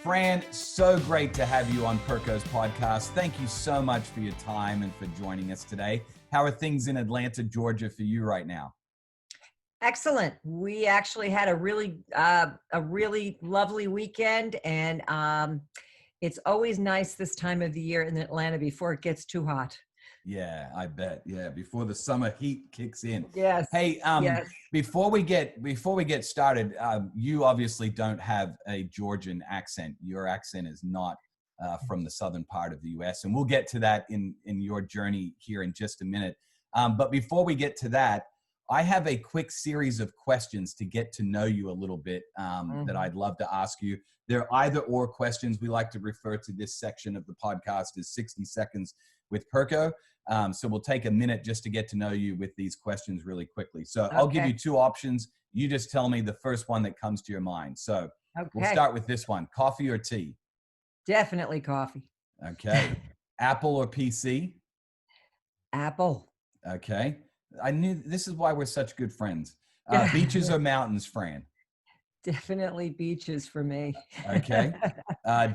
Fran, so great to have you on Perko's podcast. Thank you so much for your time and for joining us today. How are things in Atlanta, Georgia for you right now? Excellent. We actually had a really lovely weekend, and it's always nice this time of the year in Atlanta before it gets too hot. Yeah, I bet. Yeah, before the summer heat kicks in. Yes. Hey, Yes. before we get started, you obviously don't have a Georgian accent. Your accent is not from the southern part of the U.S., and we'll get to that in your journey here in just a minute. But before we get to that, I have a quick series of questions to get to know you a little bit that I'd love to ask you. They're either or questions. We like to refer to this section of the podcast as 60 seconds with Perko. So we'll take a minute just to get to know you with these questions really quickly. So I'll give you two options. You just tell me the first one that comes to your mind. So we'll start with this one. Coffee or tea? Definitely coffee. Okay. Apple or PC? Apple. Okay. I knew this is why we're such good friends. Beaches or mountains, Fran? Definitely beaches for me. Okay.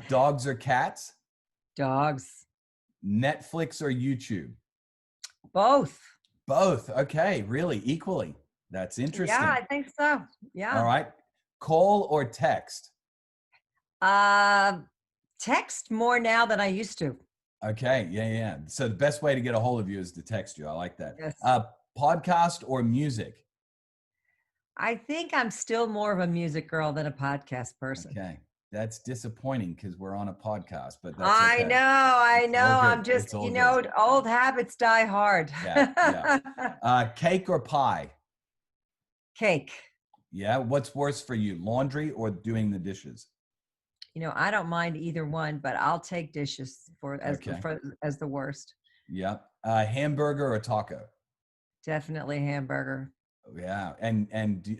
Dogs or cats? Dogs. Netflix or YouTube? Both. Both. Okay. Really? Equally? That's interesting. Yeah, I think so. Yeah. All right. Call or text? Text more now than I used to. Okay. Yeah. So the best way to get a hold of you is to text you. I like that. Yes. Podcast or music? I think I'm still more of a music girl than a podcast person. Okay. That's disappointing because we're on a podcast, but that's I okay. know. I'm just, old habits die hard. Yeah. Cake or pie? Cake. Yeah. What's worse for you, laundry or doing the dishes? I don't mind either one, but I'll take dishes as the worst. Yeah. Hamburger or taco? Definitely hamburger. Yeah. And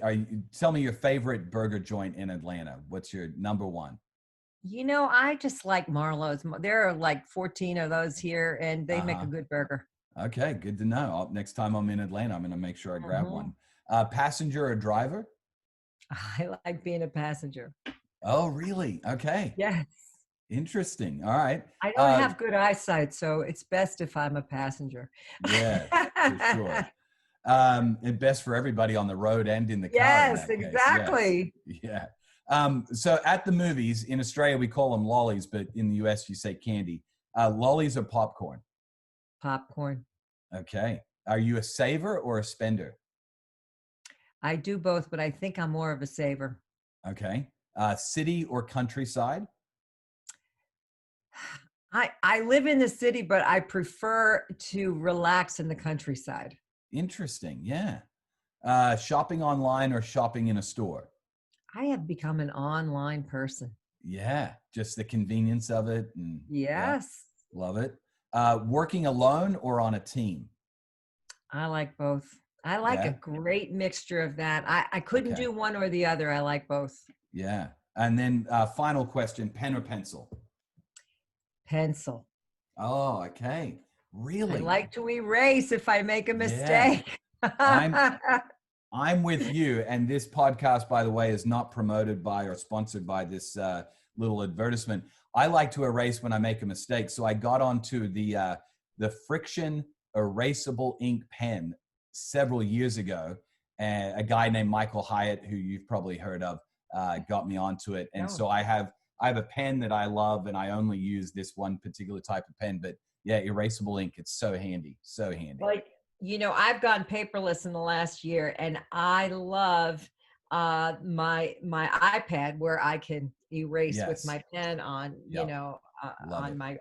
tell me your favorite burger joint in Atlanta. What's your number one? I just like Marlowe's. There are like 14 of those here, and they make a good burger. Okay, good to know. Next time I'm in Atlanta, I'm going to make sure I grab one. Passenger or driver? I like being a passenger. Oh, really? Okay. Yes. Interesting. All right. I don't have good eyesight, so it's best if I'm a passenger. Yeah, for sure. And best for everybody on the road and in the car. Yes, exactly. Yes. Yeah. So at the movies in Australia, we call them lollies, but in the US, you say candy. Lollies or popcorn? Popcorn. Okay. Are you a saver or a spender? I do both, but I think I'm more of a saver. Okay. City or countryside? I live in the city, but I prefer to relax in the countryside. Interesting. Yeah. Shopping online or shopping in a store? I have become an online person. Yeah. Just the convenience of it. And, yes. Yeah, love it. Working alone or on a team? I like both. I like a great mixture of that. I couldn't do one or the other. I like both. Yeah. And then final question, pen or pencil? Pencil. Oh, okay. Really? I like to erase if I make a mistake. Yeah. I'm with you. And this podcast, by the way, is not promoted by or sponsored by this little advertisement. I like to erase when I make a mistake. So I got onto the friction erasable ink pen several years ago. And a guy named Michael Hyatt, who you've probably heard of, got me onto it. And so I have a pen that I love, and I only use this one particular type of pen. But yeah, erasable ink, it's so handy, so handy. Like, I've gone paperless in the last year, and I love my iPad where I can erase with my pen on, on my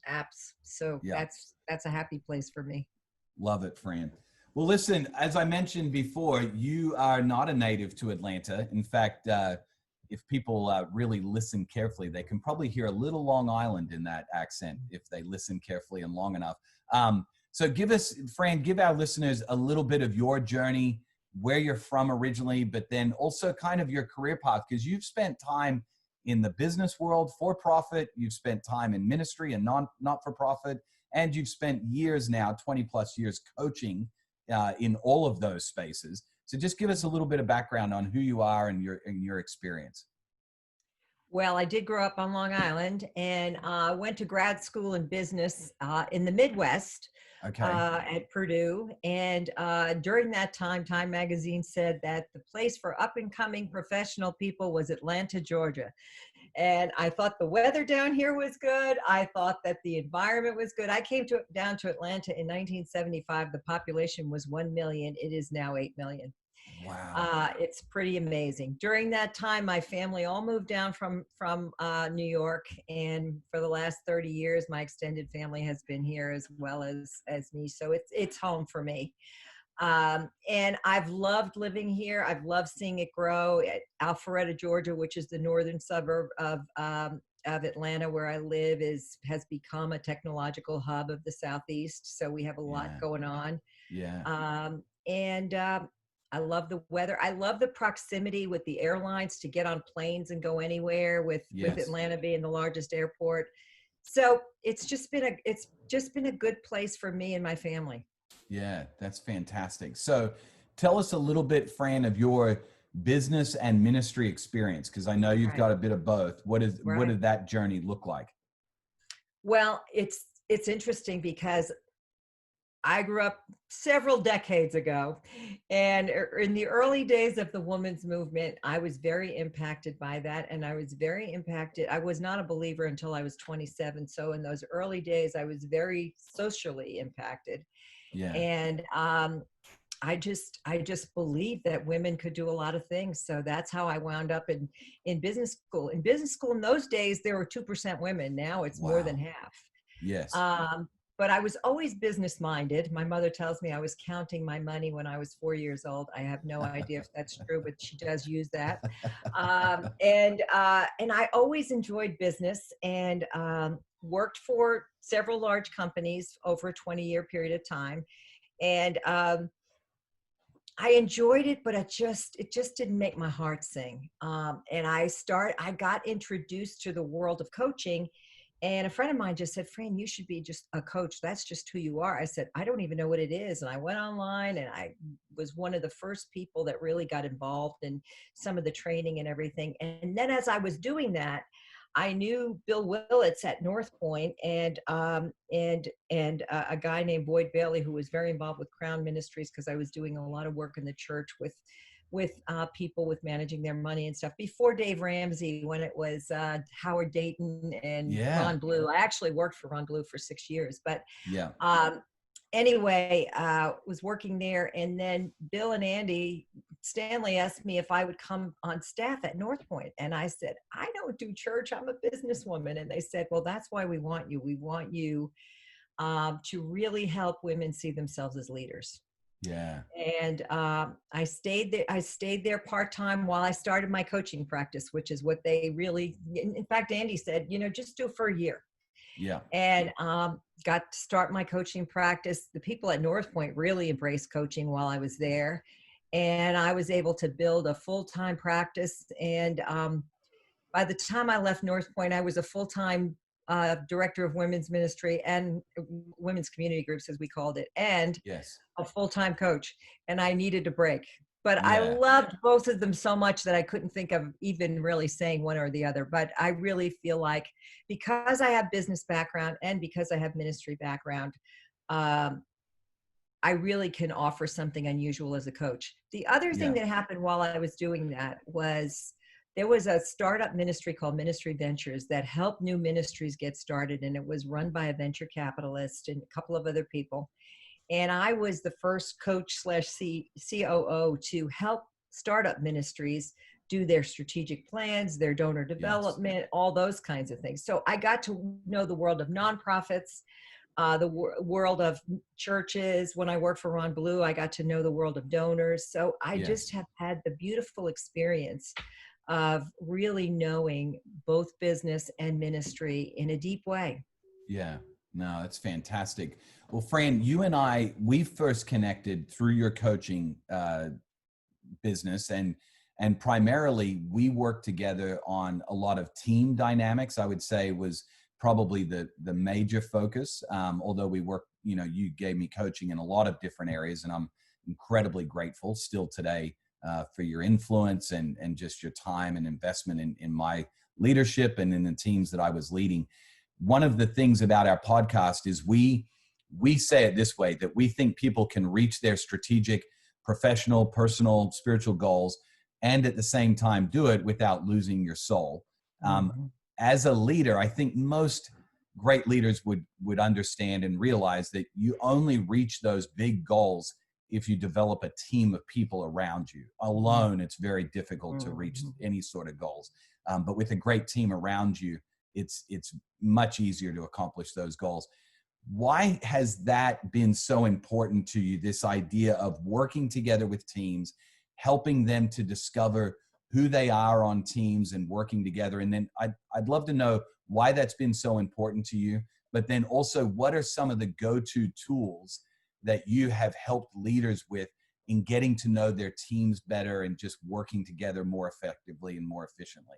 apps. So that's a happy place for me. Love it, Fran. Well, listen, as I mentioned before, you are not a native to Atlanta. In fact, if people really listen carefully, they can probably hear a little Long Island in that accent if they listen carefully and long enough. So Fran, give our listeners a little bit of your journey, where you're from originally, but then also kind of your career path, because you've spent time in the business world, for-profit, you've spent time in ministry and not-for-profit, and you've spent years now, 20 plus years coaching in all of those spaces. So just give us a little bit of background on who you are and your experience. Well, I did grow up on Long Island and went to grad school in business in the Midwest Okay. at Purdue. And during that time, Time Magazine said that the place for up and coming professional people was Atlanta, Georgia. And I thought the weather down here was good. I thought that the environment was good. I came down to Atlanta in 1975. The population was 1 million. It is now 8 million. Wow. It's pretty amazing. During that time, my family all moved down from New York, and for the last 30 years, my extended family has been here as well as me. So it's home for me. And I've loved living here. I've loved seeing it grow. At Alpharetta, Georgia, which is the northern suburb of Atlanta, where I live, has become a technological hub of the Southeast. So we have a lot going on. Yeah. And I love the weather. I love the proximity with the airlines to get on planes and go anywhere with Atlanta being the largest airport. So it's just been a good place for me and my family. Yeah, that's fantastic. So tell us a little bit, Fran, of your business and ministry experience, because I know you've got a bit of both. What did that journey look like? Well, it's interesting because I grew up several decades ago, and in the early days of the women's movement, I was very impacted by that. And I was very impacted. I was not a believer until I was 27. So in those early days, I was very socially impacted. Yeah. And I just believed that women could do a lot of things. So that's how I wound up in business school. In business school in those days, there were 2% women. Now it's more than half. Yes. But I was always business minded. My mother tells me I was counting my money when I was 4 years old. I have no idea if that's true, but she does use that. And I always enjoyed business and worked for several large companies over a 20-year period of time. And I enjoyed it, but it just didn't make my heart sing. And I got introduced to the world of coaching. And a friend of mine just said, Fran, you should be just a coach. That's just who you are. I said, I don't even know what it is. And I went online and I was one of the first people that really got involved in some of the training and everything. And then as I was doing that, I knew Bill Willits at North Point and a guy named Boyd Bailey, who was very involved with Crown Ministries, because I was doing a lot of work in the church with people with managing their money and stuff before Dave Ramsey, when it was Howard Dayton and Ron Blue. I actually worked for Ron Blue for 6 years, but anyway, was working there. And then Bill and Andy Stanley asked me if I would come on staff at North Point. And I said, I don't do church. I'm a businesswoman. And they said, well, that's why we want you. We want you to really help women see themselves as leaders. Yeah. And I stayed there part-time while I started my coaching practice, which is what they really, in fact, Andy said, just do it for a year. Yeah. And got to start my coaching practice. The people at North Point really embraced coaching while I was there. And I was able to build a full-time practice. And by the time I left North Point, I was a full-time director of women's ministry and women's community groups, as we called it, and a full-time coach. And I needed a break. But I loved both of them so much that I couldn't think of even really saying one or the other. But I really feel like because I have business background and because I have ministry background, I really can offer something unusual as a coach. The other thing that happened while I was doing that was there was a startup ministry called Ministry Ventures that helped new ministries get started. And it was run by a venture capitalist and a couple of other people. And I was the first coach / COO to help startup ministries do their strategic plans, their donor development, all those kinds of things. So I got to know the world of nonprofits, the world of churches. When I worked for Ron Blue, I got to know the world of donors. So I just have had the beautiful experience of really knowing both business and ministry in a deep way. Yeah. No, that's fantastic. Well, Fran, you and we first connected through your coaching business, and primarily we worked together on a lot of team dynamics. I would say was probably the major focus. Although we worked, you gave me coaching in a lot of different areas, and I'm incredibly grateful still today for your influence and just your time and investment in my leadership and in the teams that I was leading. One of the things about our podcast is we say it this way, that we think people can reach their strategic, professional, personal, spiritual goals, and at the same time do it without losing your soul. As a leader, I think most great leaders would understand and realize that you only reach those big goals if you develop a team of people around you. Alone, it's very difficult to reach any sort of goals. But with a great team around you, it's much easier to accomplish those goals. Why has that been so important to you, this idea of working together with teams, helping them to discover who they are on teams and working together? And then I'd love to know why that's been so important to you, but then also what are some of the go-to tools that you have helped leaders with in getting to know their teams better and just working together more effectively and more efficiently?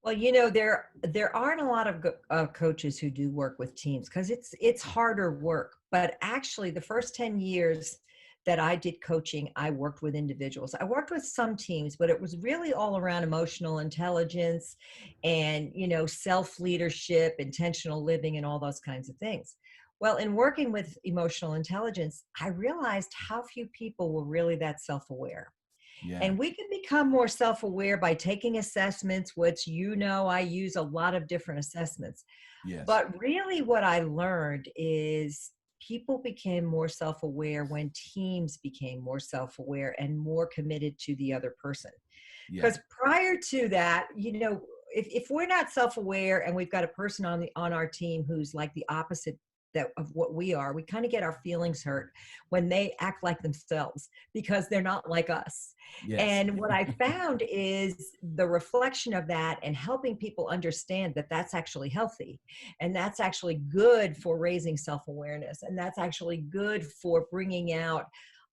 Well, there aren't a lot of coaches who do work with teams because it's harder work. But actually, the first 10 years that I did coaching, I worked with individuals. I worked with some teams, but it was really all around emotional intelligence and, self-leadership, intentional living, and all those kinds of things. Well, in working with emotional intelligence, I realized how few people were really that self-aware. Yeah. And we can become more self-aware by taking assessments, which, I use a lot of different assessments. Yes. But really what I learned is people became more self-aware when teams became more self-aware and more committed to the other person. Because prior to that, if we're not self-aware and we've got a person on our team who's like the opposite of what we are, we kind of get our feelings hurt when they act like themselves because they're not like us. Yes. And what I found is the reflection of that and helping people understand that that's actually healthy and that's actually good for raising self-awareness, and that's actually good for bringing out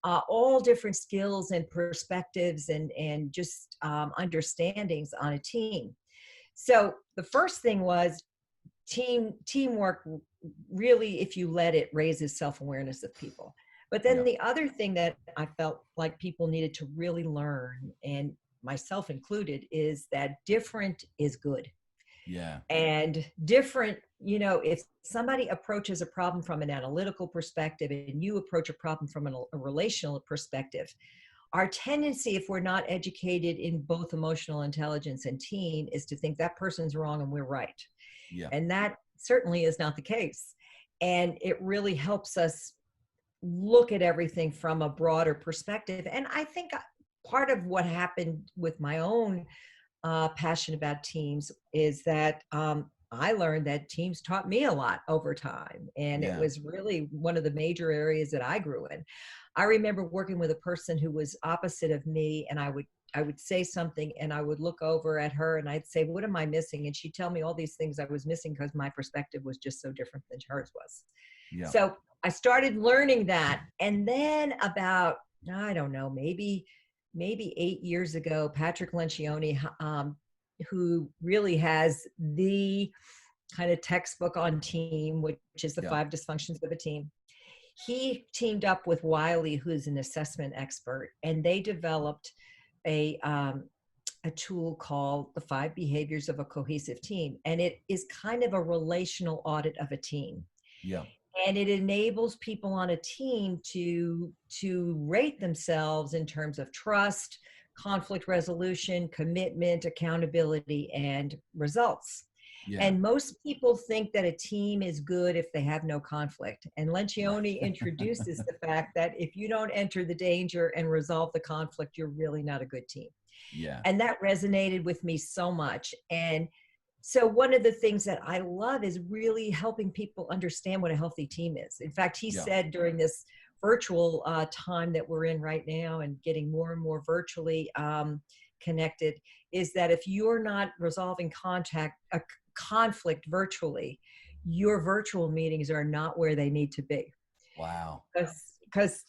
all different skills and perspectives and just understandings on a team. So the first thing was teamwork. Really, if you let it, raises self-awareness of people. But then the other thing that I felt like people needed to really learn, and myself included, is that different is good. Yeah. And different, if somebody approaches a problem from an analytical perspective and you approach a problem from a relational perspective, our tendency, if we're not educated in both emotional intelligence and team, is to think that person's wrong and we're right. Yeah. And that certainly is not the case. And it really helps us look at everything from a broader perspective. And I think part of what happened with my own passion about teams is that I learned that teams taught me a lot over time. And it was really one of the major areas that I grew in. I remember working with a person who was opposite of me, and I would say something and I would look over at her and I'd say, what am I missing? And she'd tell me all these things I was missing because my perspective was just so different than hers was. Yeah. So I started learning that. And then about, I don't know, maybe 8 years ago, Patrick Lencioni, who really has the kind of textbook on team, which is the 5 dysfunctions of a team. He teamed up with Wiley, who's an assessment expert, and they developed a tool called the 5 behaviors of a cohesive team. And it is kind of a relational audit of a team. Yeah. And it enables people on a team to rate themselves in terms of trust, conflict resolution, commitment, accountability, and results. Yeah. And most people think that a team is good if they have no conflict. And Lencioni introduces the fact that if you don't enter the danger and resolve the conflict, you're really not a good team. Yeah. And that resonated with me so much. And so one of the things that I love is really helping people understand what a healthy team is. In fact, he said during this virtual time that we're in right now and getting more and more virtually connected, is that if you're not resolving conflict virtually, your virtual meetings are not where they need to be. Wow. Because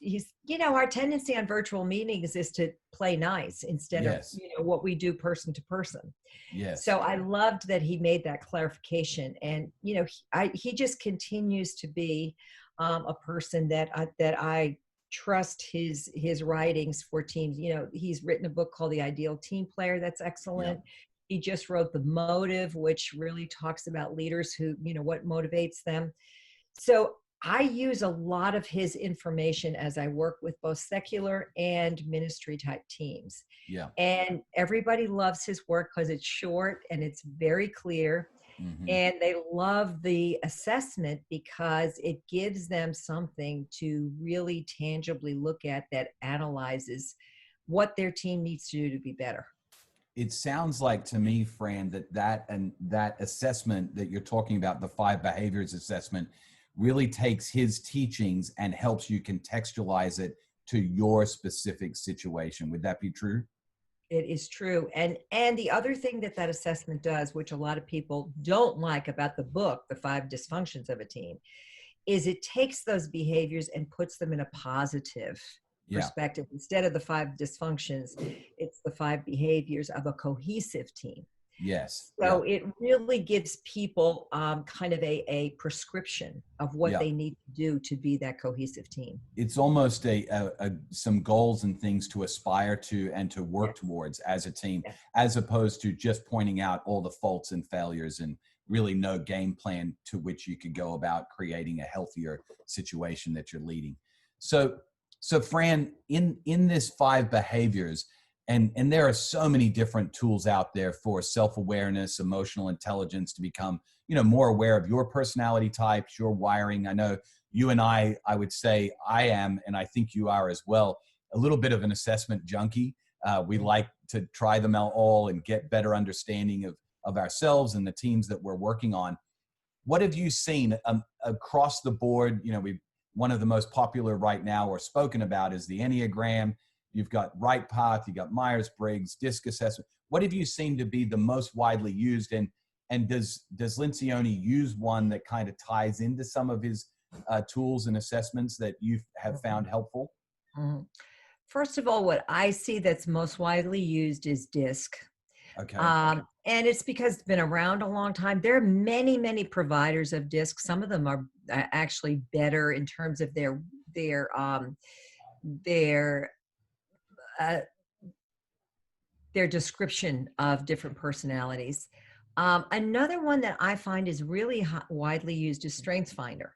our tendency on virtual meetings is to play nice instead of what we do person to person. Yes. So I loved that he made that clarification, and he just continues to be a person that I trust his writings for teams. You know, he's written a book called The Ideal Team Player that's excellent. Yeah. He just wrote The Motive, which really talks about leaders who, you know, what motivates them. So I use a lot of his information as I work with both secular and ministry type teams. Yeah. And everybody loves his work because it's short and it's very clear. Mm-hmm. And they love the assessment because it gives them something to really tangibly look at that analyzes what their team needs to do to be better. It sounds like to me, Fran, that assessment that you're talking about, the 5 behaviors assessment, really takes his teachings and helps you contextualize it to your specific situation. Would that be true? It is true. And the other thing that assessment does, which a lot of people don't like about the book, The 5 Dysfunctions of a Team, is it takes those behaviors and puts them in a positive perspective. Instead of the 5 dysfunctions, it's the 5 behaviors of a cohesive team. Yes. So it really gives people kind of a prescription of what they need to do to be that cohesive team. It's almost some goals and things to aspire to and to work towards as a team, as opposed to just pointing out all the faults and failures and really no game plan to which you could go about creating a healthier situation that you're leading. So Fran, in this 5 behaviors, and there are so many different tools out there for self-awareness, emotional intelligence, to become, you know, more aware of your personality types, your wiring. I know you and I would say I am, and I think you are as well, a little bit of an assessment junkie. We like to try them out all and get better understanding of ourselves and the teams that we're working on. What have you seen across the board? You know, one of the most popular right now or spoken about is the Enneagram. You've got Right Path, you've got Myers-Briggs, DISC assessment. What have you seen to be the most widely used? And does Lencioni use one that kind of ties into some of his tools and assessments that you have found helpful? Mm-hmm. First of all, what I see that's most widely used is DISC. Okay. And it's because it's been around a long time. There are many, many providers of DISC. Some of them are actually better in terms of their description of different personalities. Another one that I find is really widely used is StrengthsFinder.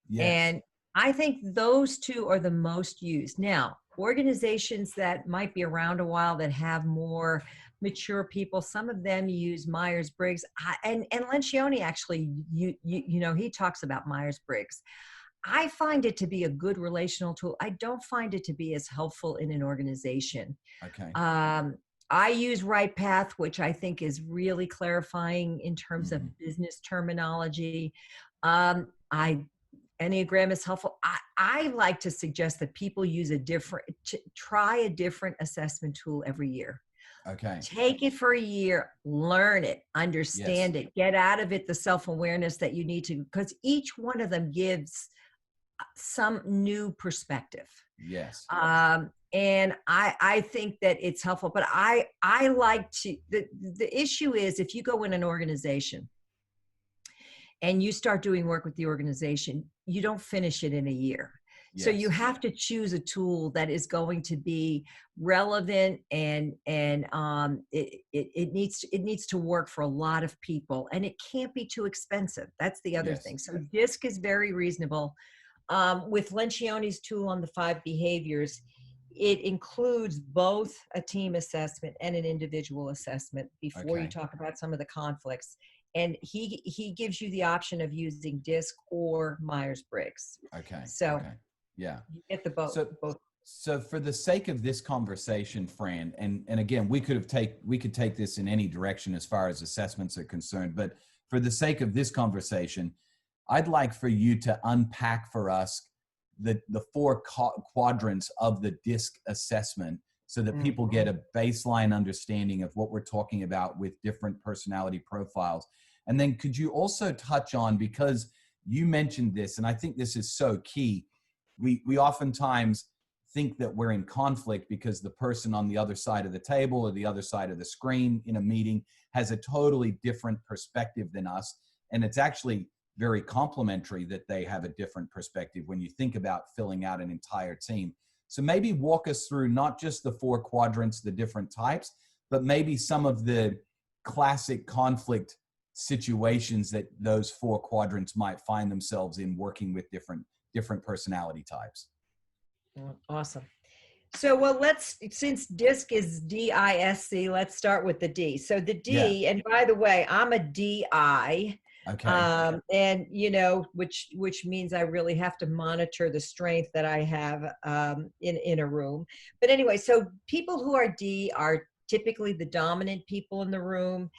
Yes. And I think those 2 are the most used. Now, organizations that might be around a while that have more mature people, some of them use Myers-Briggs. And Lencioni actually, you know, he talks about Myers-Briggs. I find it to be a good relational tool. I don't find it to be as helpful in an organization. Okay. I use Right Path, which I think is really clarifying in terms of business terminology. Enneagram is helpful. I like to suggest that people use try a different assessment tool every year. Okay. Take it for a year, learn it, understand it, get out of it the self-awareness that you need to, because each one of them gives some new perspective. Yes. And I think that it's helpful, but I like to, the issue is if you go in an organization and you start doing work with the organization, you don't finish it in a year. Yes. So you have to choose a tool that is going to be relevant and it needs to work for a lot of people, and it can't be too expensive. That's the other thing. So DISC is very reasonable. With Lencioni's tool on the 5 behaviors, it includes both a team assessment and an individual assessment before you talk about some of the conflicts. And he gives you the option of using DISC or Myers-Briggs. Okay. So yeah, you get the both. So for the sake of this conversation, Fran, and again, we could take this in any direction as far as assessments are concerned, but for the sake of this conversation, I'd like for you to unpack for us the 4 quadrants of the DISC assessment so that people get a baseline understanding of what we're talking about with different personality profiles. And then could you also touch on, because you mentioned this, and I think this is so key, we oftentimes think that we're in conflict because the person on the other side of the table or the other side of the screen in a meeting has a totally different perspective than us. And it's actually very complimentary that they have a different perspective when you think about filling out an entire team. So maybe walk us through not just the 4 quadrants, the different types, but maybe some of the classic conflict situations that those 4 quadrants might find themselves in working with different personality types. Awesome. So, well, since DISC is DISC, let's start with the D. So the D, and by the way, I'm a DI. Okay. And which means I really have to monitor the strength that I have in a room. But anyway, so people who are D are typically the dominant people in the room.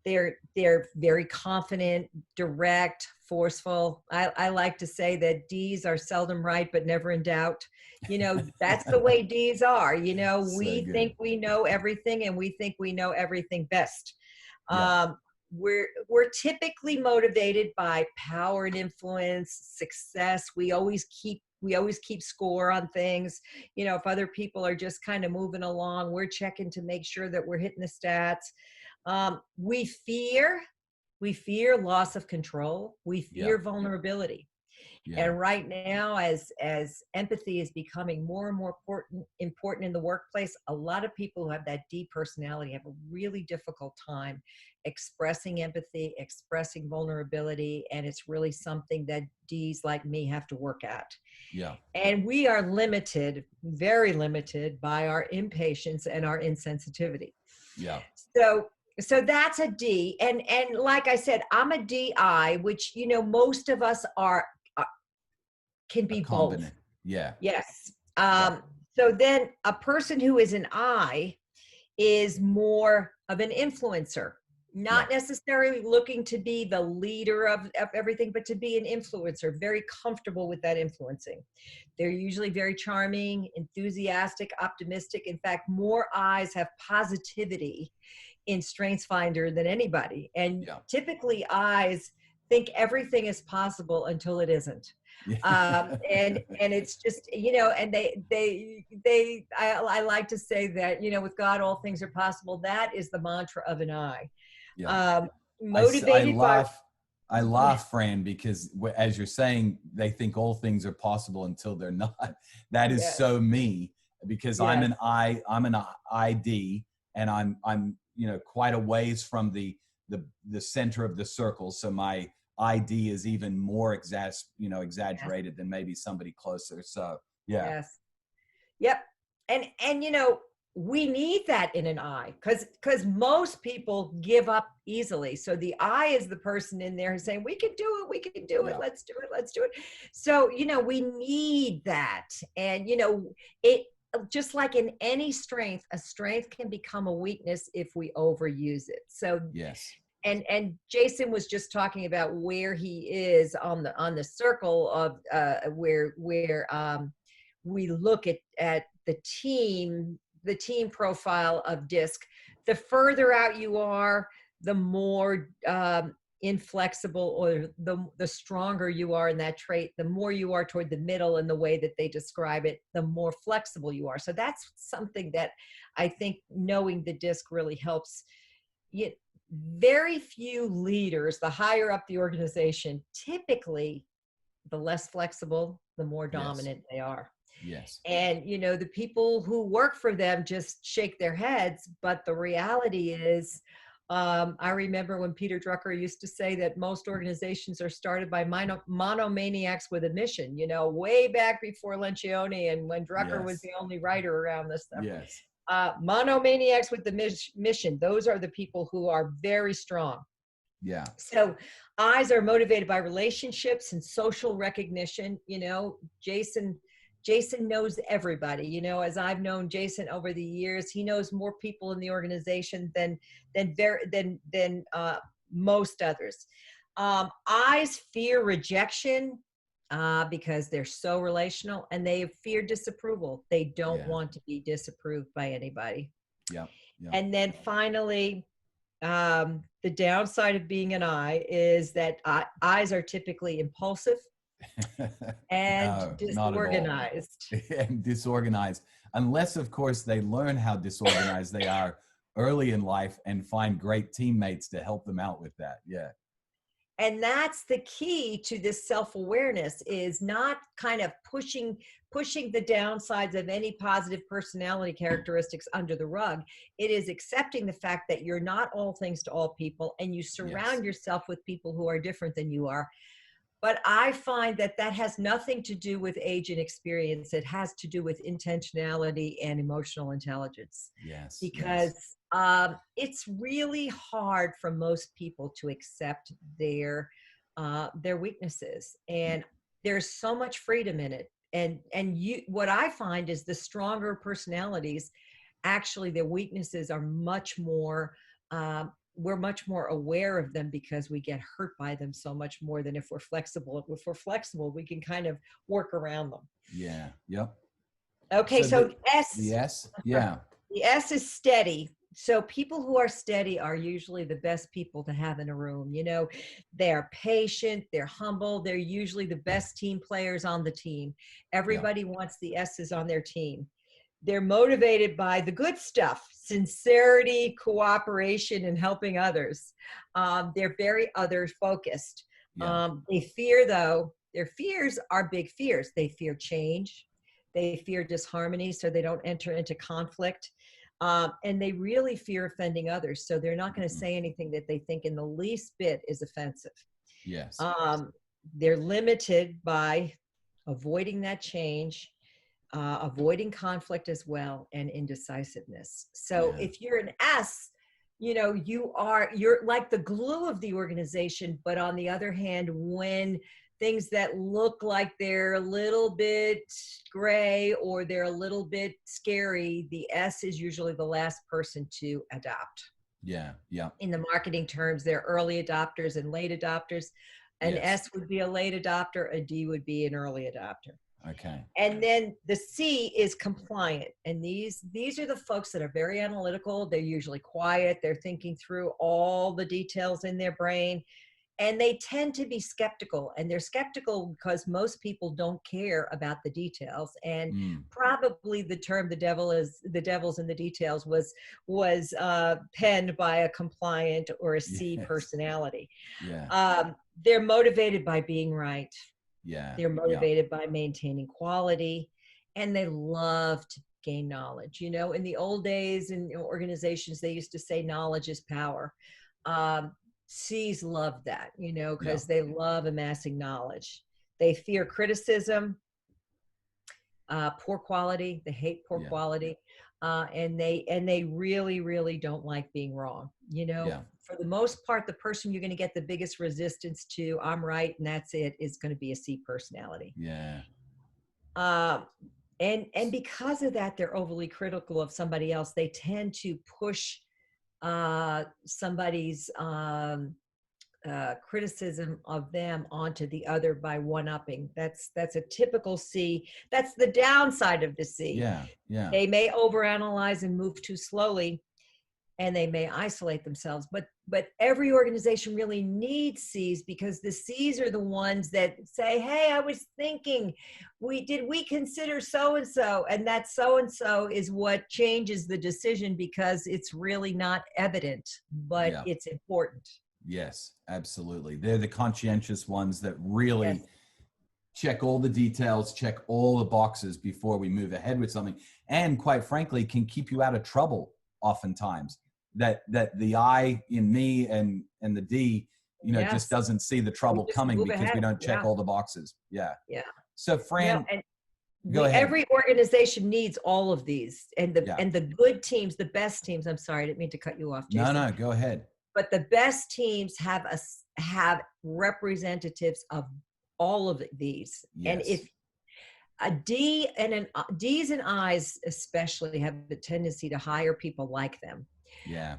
They're very confident, direct, forceful. I like to say that Ds are seldom right, but never in doubt. That's the way Ds are. We think we know everything, and we think we know everything best. We're typically motivated by power and influence, success. We always keep score on things. If other people are just kind of moving along, we're checking to make sure that we're hitting the stats. We fear loss of control. We fear vulnerability. And right now, as empathy is becoming more and more important in the workplace, a lot of people who have that D personality have a really difficult time expressing empathy, expressing vulnerability, and it's really something that Ds like me have to work at. Yeah. And we are limited, very limited, by our impatience and our insensitivity. Yeah. So that's a D. And like I said, I'm a DI, which most of us can be both. Yeah. Yes. So then a person who is an I is more of an influencer, not necessarily looking to be the leader of everything, but to be an influencer, very comfortable with that influencing. They're usually very charming, enthusiastic, optimistic. In fact, more I's have positivity in StrengthsFinder than anybody. And typically I's think everything is possible until it isn't. And it's just, and I like to say that, with God, all things are possible. That is the mantra of an I. Motivated I laugh, Fran, because as you're saying, they think all things are possible until they're not. That is so me, because I'm an ID, and I'm quite a ways from the center of the circle. So my ID is even more exaggerated than maybe somebody closer. So Yes. Yep. And we need that in an I, because most people give up easily. So the I is the person in there who's saying, we can do it, let's do it. So we need that. And it, just like in any strength, a strength can become a weakness if we overuse it. So and Jason was just talking about where he is on the circle of where we look at the team profile of DISC. The further out you are, the more inflexible, or the stronger you are in that trait. The more you are toward the middle in the way that they describe it, the more flexible you are. So that's something that I think knowing the DISC really helps. Very few leaders, the higher up the organization, typically the less flexible, the more dominant they are. Yes. And the people who work for them just shake their heads, but the reality is, I remember when Peter Drucker used to say that most organizations are started by monomaniacs with a mission, way back before Lencioni and when Drucker was the only writer around this stuff. Yes. Monomaniacs with the mission, those are the people who are very strong. Yeah. So I's are motivated by relationships and social recognition. Jason knows everybody. As I've known Jason over the years, he knows more people in the organization than most others. I's fear rejection because they're so relational, and they fear disapproval. They don't want to be disapproved by anybody. Yeah. And then finally, the downside of being an I is that I's are typically impulsive and disorganized. And disorganized, unless of course they learn how disorganized they are early in life and find great teammates to help them out with that. And that's the key to this self-awareness, is not kind of pushing the downsides of any positive personality characteristics under the rug. It is accepting the fact that you're not all things to all people, and you surround yourself with people who are different than you are. But I find that that has nothing to do with age and experience. It has to do with intentionality and emotional intelligence. Yes. Because it's really hard for most people to accept their weaknesses, and there's so much freedom in it. And what I find is the stronger personalities, actually their weaknesses are much more, we're much more aware of them, because we get hurt by them so much more than if we're flexible. If we're flexible, we can kind of work around them. Yeah. Yep. Okay. So the S. Yeah. The S is steady. So people who are steady are usually the best people to have in a room. You know, they're patient, they're humble, they're usually the best team players on the team. Everybody wants the S's on their team. They're motivated by the good stuff: sincerity, cooperation, and helping others. They're very other focused. They fear, though. Their fears are big fears. They fear change. They fear disharmony, so they don't enter into conflict. And they really fear offending others. So they're not going to say anything that they think in the least bit is offensive. Yes. They're limited by avoiding that change, avoiding conflict as well, and indecisiveness. So if you're an S, you know, you're like the glue of the organization. But on the other hand, when things that look like they're a little bit gray or they're a little bit scary, the S is usually the last person to adopt. Yeah. Yeah. In the marketing terms, they're early adopters and late adopters. An S would be a late adopter. A D would be an early adopter. Okay. And then the C is compliant. And these are the folks that are very analytical. They're usually quiet. They're thinking through all the details in their brain. And they tend to be skeptical, and they're skeptical because most people don't care about the details. And probably the term "the devil's in the details" was penned by a compliant or a C personality. Yeah. They're motivated by being right. Yeah. They're motivated by maintaining quality, and they love to gain knowledge. You know, in the old days in organizations, they used to say knowledge is power. C's love that, you know, because they love amassing knowledge. They fear criticism, poor quality. They hate poor quality. And they really, really don't like being wrong. You know, for the most part, the person you're going to get the biggest resistance to, I'm right and that's it, is going to be a C personality. Yeah. And because of that, they're overly critical of somebody else. They tend to push somebody's criticism of them onto the other by one-upping. That's a typical C. That's the downside of the C. Yeah. Yeah. They may overanalyze and move too slowly, and they may isolate themselves. But every organization really needs C's, because the C's are the ones that say, hey, I was thinking, did we consider so-and-so? And that so-and-so is what changes the decision, because it's really not evident, but it's important. Yes, absolutely. They're the conscientious ones that really check all the details, check all the boxes before we move ahead with something. And quite frankly, can keep you out of trouble oftentimes. That the I in me and the D, you know, just doesn't see the trouble coming because we don't check all the boxes. Yeah. Yeah. So Fran, go ahead. Every organization needs all of these, and the good teams, the best teams. I'm sorry, I didn't mean to cut you off, Jason. No, go ahead. But the best teams have representatives of all of these. Yes. And if a D and D's and I's especially have the tendency to hire people like them. Yeah.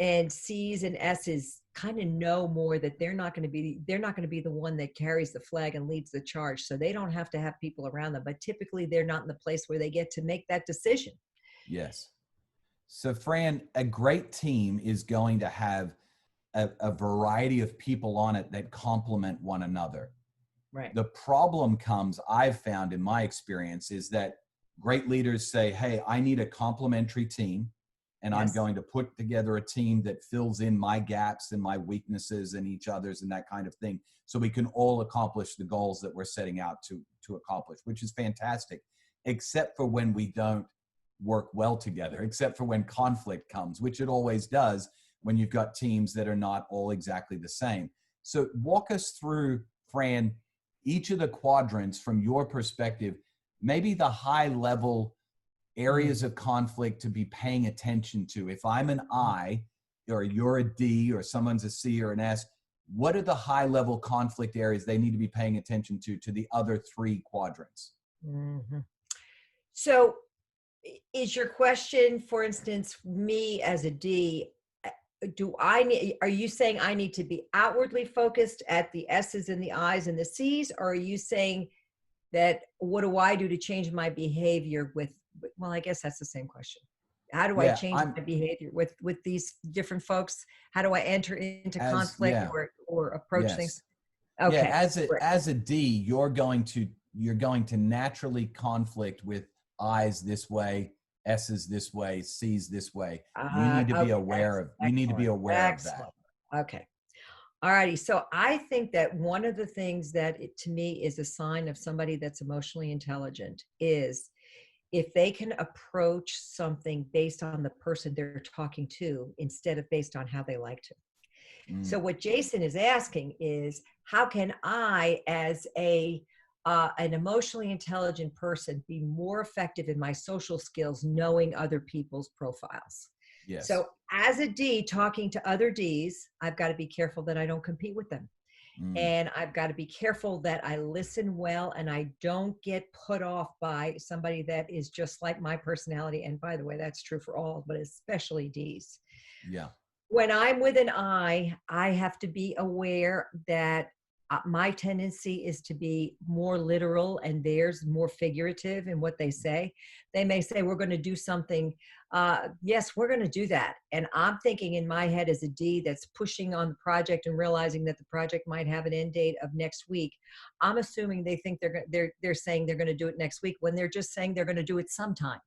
And C's and S's kind of know more that they're not going to be the one that carries the flag and leads the charge. So they don't have to have people around them, but typically they're not in the place where they get to make that decision. Yes. So Fran, a great team is going to have a variety of people on it that complement one another. Right. The problem comes, I've found in my experience, is that great leaders say, hey, I need a complementary team. and I'm going to put together a team that fills in my gaps and my weaknesses and each other's and that kind of thing, so we can all accomplish the goals that we're setting out to accomplish, which is fantastic, except for when we don't work well together, except for when conflict comes, which it always does when you've got teams that are not all exactly the same. So walk us through, Fran, each of the quadrants from your perspective, maybe the high level areas of conflict to be paying attention to. If I'm an I, or you're a D, or someone's a C or an S, what are the high level conflict areas they need to be paying attention to the other three quadrants? Mm-hmm. So is your question, for instance, me as a D, are you saying I need to be outwardly focused at the S's and the I's and the C's? Or are you saying that what do I do to change my behavior well, I guess that's the same question. How do I change my behavior with these different folks? How do I enter into conflict or approach things? Okay. Yeah, as a D, you're going to naturally conflict with I's this way, S's this way, C's this way. You need to be aware of that. Okay. All righty. So I think that one of the things that to me is a sign of somebody that's emotionally intelligent is if they can approach something based on the person they're talking to instead of based on how they like to. So what Jason is asking is, how can I, as an emotionally intelligent person, be more effective in my social skills, knowing other people's profiles? Yes. So as a D talking to other Ds, I've got to be careful that I don't compete with them. And I've got to be careful that I listen well and I don't get put off by somebody that is just like my personality. And by the way, that's true for all, but especially Ds. Yeah. When I'm with an I have to be aware that my tendency is to be more literal and theirs more figurative in what they say. They may say, we're going to do something. Yes, we're going to do that. And I'm thinking in my head as a D that's pushing on the project and realizing that the project might have an end date of next week. I'm assuming they think they're saying they're going to do it next week when they're just saying they're going to do it sometime.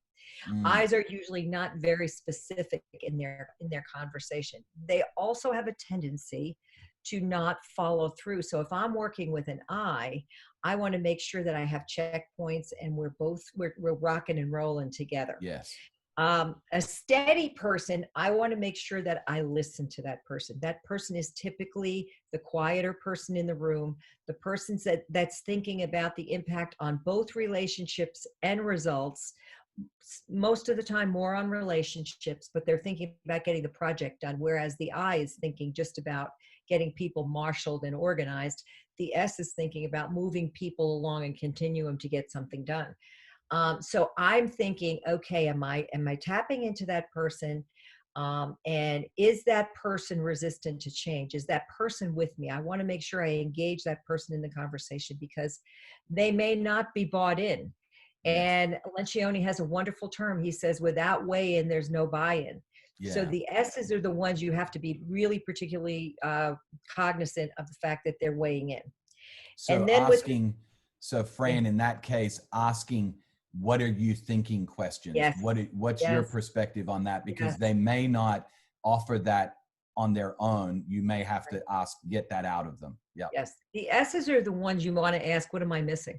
Eyes are usually not very specific in their conversation. They also have a tendency to not follow through. So if I'm working with an I want to make sure that I have checkpoints and we're rocking and rolling together. Yes. A steady person, I want to make sure that I listen to that person. That person is typically the quieter person in the room, the person that's thinking about the impact on both relationships and results. Most of the time more on relationships, but they're thinking about getting the project done. Whereas the I is thinking just about getting people marshaled and organized. The S is thinking about moving people along and continuum to get something done. So I'm thinking, okay, am I tapping into that person? And is that person resistant to change? Is that person with me? I want to make sure I engage that person in the conversation because they may not be bought in. And Lencioni has a wonderful term. He says, without weigh-in, there's no buy-in. Yeah. So the S's are the ones you have to be really particularly cognizant of the fact that they're weighing in. So and then Fran, in that case, asking, what are you thinking questions? Yes. What's your perspective on that? Because they may not offer that on their own. You may have to get that out of them. Yeah. Yes. The S's are the ones you want to ask, what am I missing?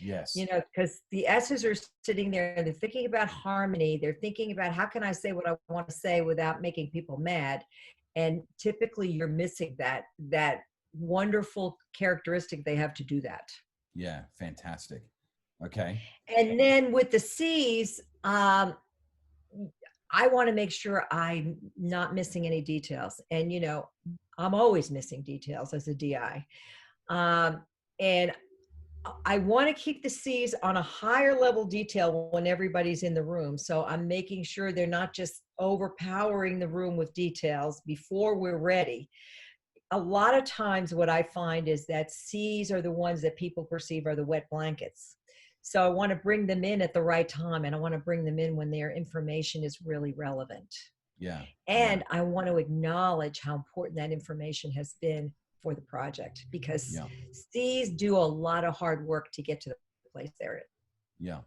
Yes. Because the S's are sitting there and they're thinking about harmony. They're thinking about how can I say what I want to say without making people mad? And typically you're missing that wonderful characteristic they have to do that. Yeah. Fantastic. Okay. And then with the C's, I want to make sure I'm not missing any details. And, I'm always missing details as a DI. And I want to keep the C's on a higher level detail when everybody's in the room. So I'm making sure they're not just overpowering the room with details before we're ready. A lot of times what I find is that C's are the ones that people perceive are the wet blankets. So I want to bring them in at the right time, and I want to bring them in when their information is really relevant. Yeah. And I want to acknowledge how important that information has been for the project, because C's do a lot of hard work to get to the place they're in. Yeah.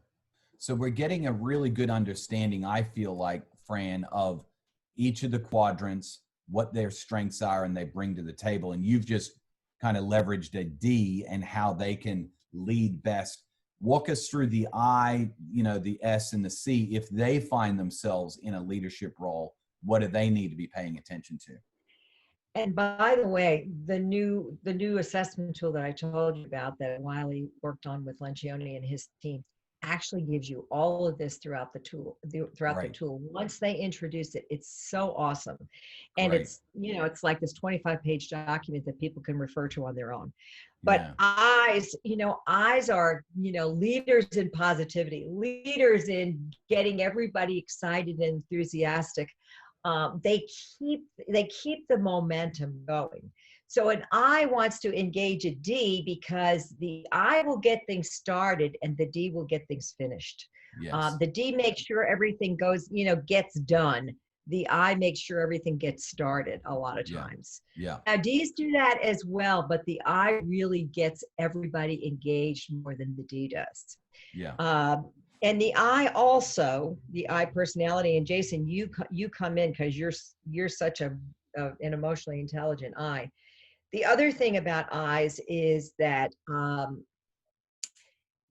So we're getting a really good understanding, I feel like, Fran, of each of the quadrants, what their strengths are and they bring to the table. And you've just kind of leveraged a D and how they can lead best. Walk us through the I, the S and the C. If they find themselves in a leadership role, what do they need to be paying attention to? And by the way, the new assessment tool that I told you about that Wiley worked on with Lencioni and his team actually gives you all of this throughout the tool. Once they introduce it, it's so awesome. And it's, it's like this 25-page document that people can refer to on their own. But eyes are, leaders in positivity, leaders in getting everybody excited and enthusiastic. They keep the momentum going. So an I wants to engage a D because the I will get things started and the D will get things finished. Yes. The D makes sure everything goes, gets done. The I makes sure everything gets started a lot of times. Yeah. Now D's do that as well, but the I really gets everybody engaged more than the D does. Yeah. And the I personality, and Jason, you come in because you're such an emotionally intelligent I. The other thing about I's is that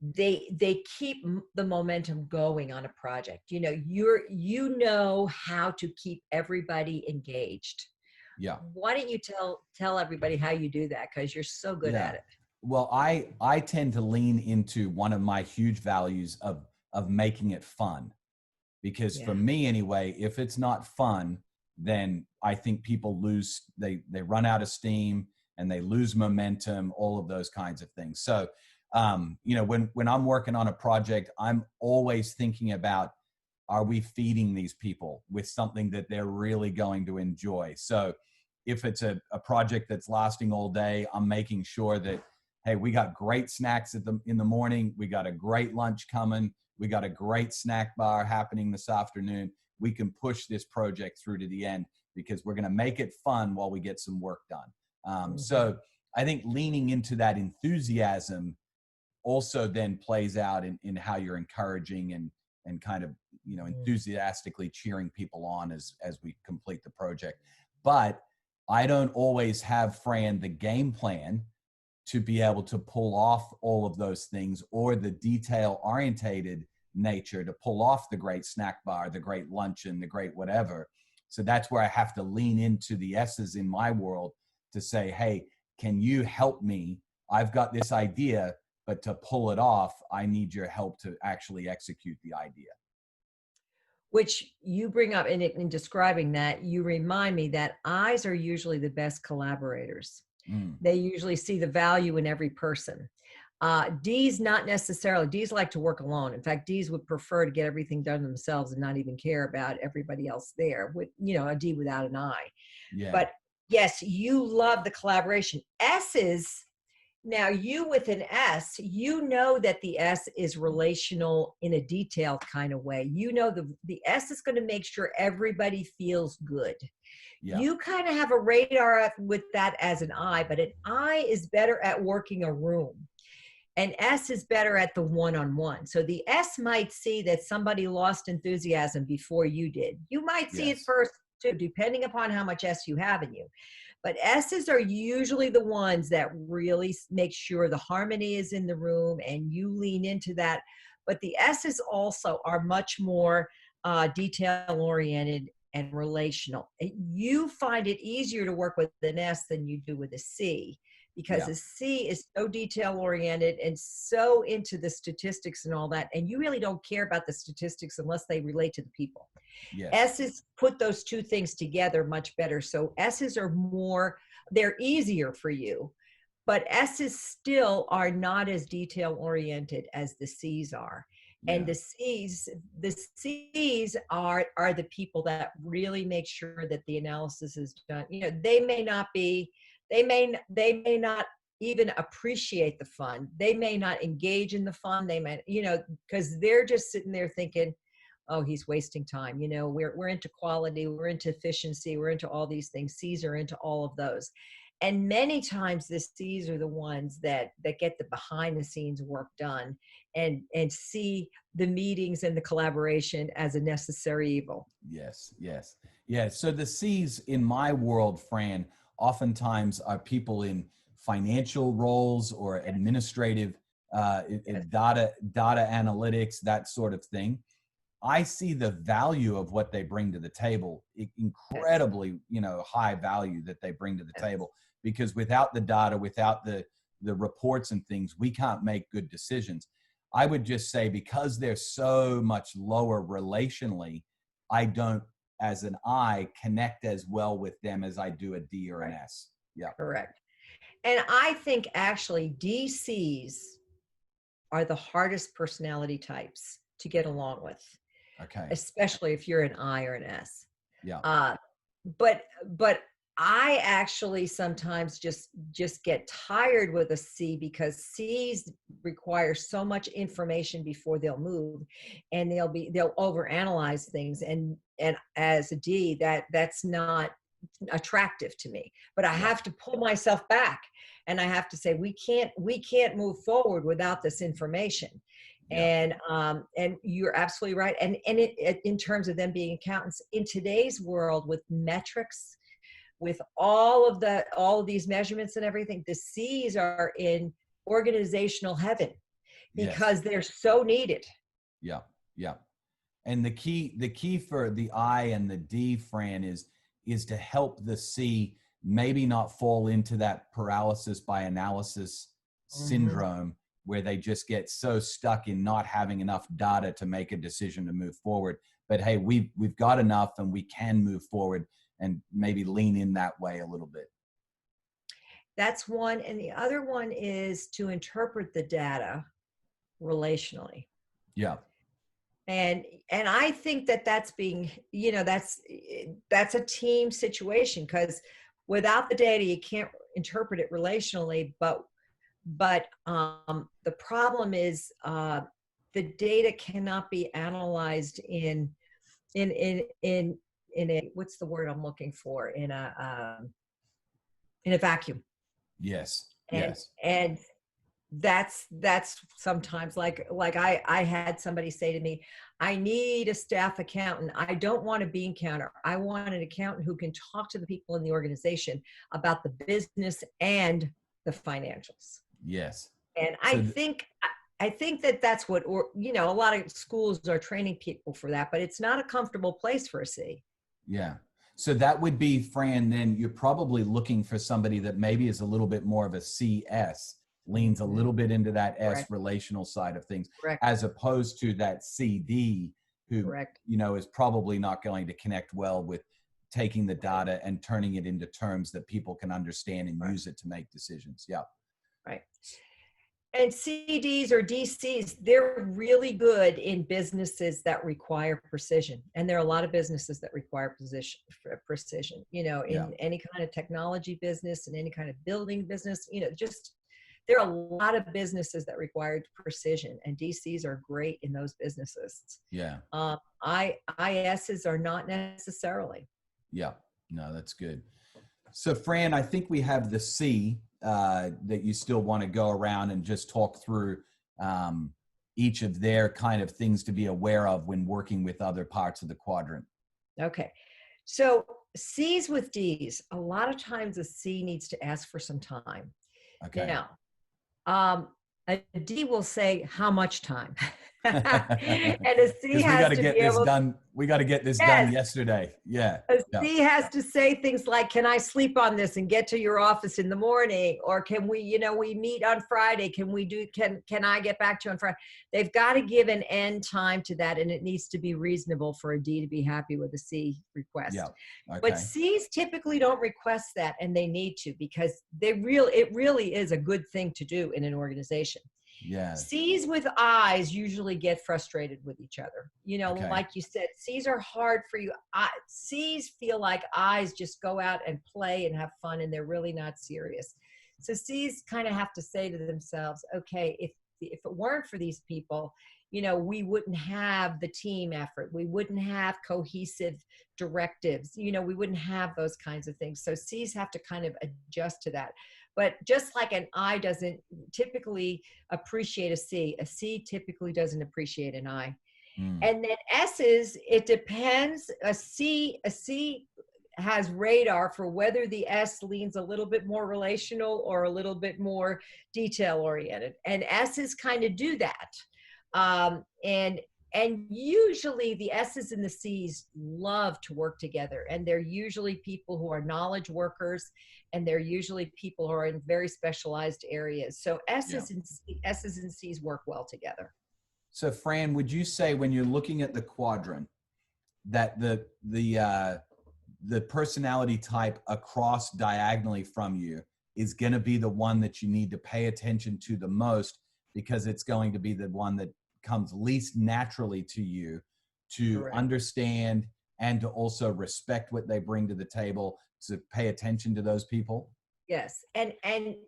they keep the momentum going on a project. You know how to keep everybody engaged. Yeah. Why don't you tell everybody how you do that? Because you're so good at it. Well, I tend to lean into one of my huge values of making it fun, because for me anyway, if it's not fun, then I think people they run out of steam and they lose momentum, all of those kinds of things. So, when I'm working on a project, I'm always thinking about, are we feeding these people with something that they're really going to enjoy? So if it's a project that's lasting all day, I'm making sure that, hey, we got great snacks in the morning. We got a great lunch coming. We got a great snack bar happening this afternoon. We can push this project through to the end because we're going to make it fun while we get some work done. So I think leaning into that enthusiasm also then plays out in how you're encouraging and kind of, enthusiastically cheering people on as we complete the project. But I don't always have, Fran, the game plan to be able to pull off all of those things, or the detail-orientated nature to pull off the great snack bar, the great luncheon, the great whatever. So that's where I have to lean into the S's in my world to say, hey, can you help me? I've got this idea, but to pull it off, I need your help to actually execute the idea. Which you bring up in describing that, you remind me that I's are usually the best collaborators. They usually see the value in every person. D's not necessarily. D's like to work alone. In fact, D's would prefer to get everything done themselves and not even care about everybody else there. With a D without an I. Yeah. But yes, you love the collaboration. S's. Now, you with an S, that the S is relational in a detailed kind of way. The S is going to make sure everybody feels good. Yeah. You kind of have a radar with that as an I, but an I is better at working a room. An S is better at the one-on-one. So the S might see that somebody lost enthusiasm before you did. You might see it first too, depending upon how much S you have in you. But S's are usually the ones that really make sure the harmony is in the room and you lean into that. But the S's also are much more detail-oriented and relational. You find it easier to work with an S than you do with a C, because a C is so detail-oriented and so into the statistics and all that, and you really don't care about the statistics unless they relate to the people. Yes. S's put those two things together much better. So S's are they're easier for you, but S's still are not as detail-oriented as the C's are. Yeah. And the C's are the people that really make sure that the analysis is done. They may not even appreciate the fun. They may not engage in the fun. They might, because they're just sitting there thinking, oh, he's wasting time. We're into quality, we're into efficiency, we're into all these things. C's are into all of those. And many times the C's are the ones that get the behind the scenes work done and see the meetings and the collaboration as a necessary evil. Yes, yes. Yeah. So the C's in my world, Fran, oftentimes are people in financial roles or administrative, data analytics, that sort of thing. I see the value of what they bring to the table, Yes. incredibly, high value that they bring to the Yes. table, because without the data, without the reports and things, we can't make good decisions. I would just say, because they're so much lower relationally, I don't, as an I, connect as well with them as I do a D or an S. Yeah. Correct. And I think actually DCs are the hardest personality types to get along with, Okay. especially if you're an I or an S. Yeah. But I actually sometimes just get tired with a C, because C's require so much information before they'll move, and they'll overanalyze things, and as a D, that's not attractive to me. But I have to pull myself back, and I have to say we can't move forward without this information. Yeah. And you're absolutely right. And in terms of them being accountants in today's world, with metrics, with all of these measurements and everything, the C's are in organizational heaven because Yes. they're so needed. Yeah. Yeah. And the key for the I and the D, Fran, is to help the C maybe not fall into that paralysis by analysis syndrome, where they just get so stuck in not having enough data to make a decision to move forward. But hey, we've got enough and we can move forward, and maybe lean in that way a little bit. That's one. And the other one is to interpret the data relationally. Yeah. And I think that's being, that's a team situation, because without the data you can't interpret it relationally. But the problem is the data cannot be analyzed in a, what's the word I'm looking for, in a vacuum. Yes. And Yes. that's sometimes like I had somebody say to me, I need a staff accountant. I don't want a bean counter. I want an accountant who can talk to the people in the organization about the business and the financials. Yes. And So I think that's what, or a lot of schools are training people for that, but it's not a comfortable place for a C. yeah. So that would be, Fran, then you're probably looking for somebody that maybe is a little bit more of a CS, leans a little bit into that S Correct. relational side of things, Correct. as opposed to that CD who, Correct. is probably not going to connect well with taking the data and turning it into terms that people can understand and use it to make decisions. Yeah. Right. And CDs or DCs, they're really good in businesses that require precision. And there are a lot of businesses that require precision, in any kind of technology business and any kind of building business, just there are a lot of businesses that require precision, and DCs are great in those businesses. Yeah. ISs are not necessarily. Yeah. No, that's good. So, Fran, I think we have the C that you still want to go around and just talk through each of their kind of things to be aware of when working with other parts of the quadrant. Okay. So C's with D's, a lot of times a C needs to ask for some time. Okay. Now, a D will say, how much time? And a C has to be able done. We got to get this done yesterday. Yeah. A C has to say things like, can I sleep on this and get to your office in the morning? Or can we, we meet on Friday? Can I get back to you on Friday? They've got to give an end time to that, and it needs to be reasonable for a D to be happy with a C request. Yeah. Okay. But C's typically don't request that, and they need to, because it really is a good thing to do in an organization. Yeah. C's with I's usually get frustrated with each other. Like you said, C's are hard for you. C's feel like I's just go out and play and have fun, and they're really not serious. So C's kind of have to say to themselves, okay, if it weren't for these people, we wouldn't have the team effort. We wouldn't have cohesive directives. We wouldn't have those kinds of things. So C's have to kind of adjust to that. But just like an I doesn't typically appreciate a C typically doesn't appreciate an I. And then S's, it depends. A C has radar for whether the S leans a little bit more relational or a little bit more detail oriented. And S's kind of do that. And usually the S's and the C's love to work together. And they're usually people who are knowledge workers, and they're usually people who are in very specialized areas. So S's and C's work well together. So Fran, would you say when you're looking at the quadrant that the personality type across diagonally from you is going to be the one that you need to pay attention to the most, because it's going to be the one that comes least naturally to you to Correct. Understand and to also respect what they bring to the table, to pay attention to those people? Yes. And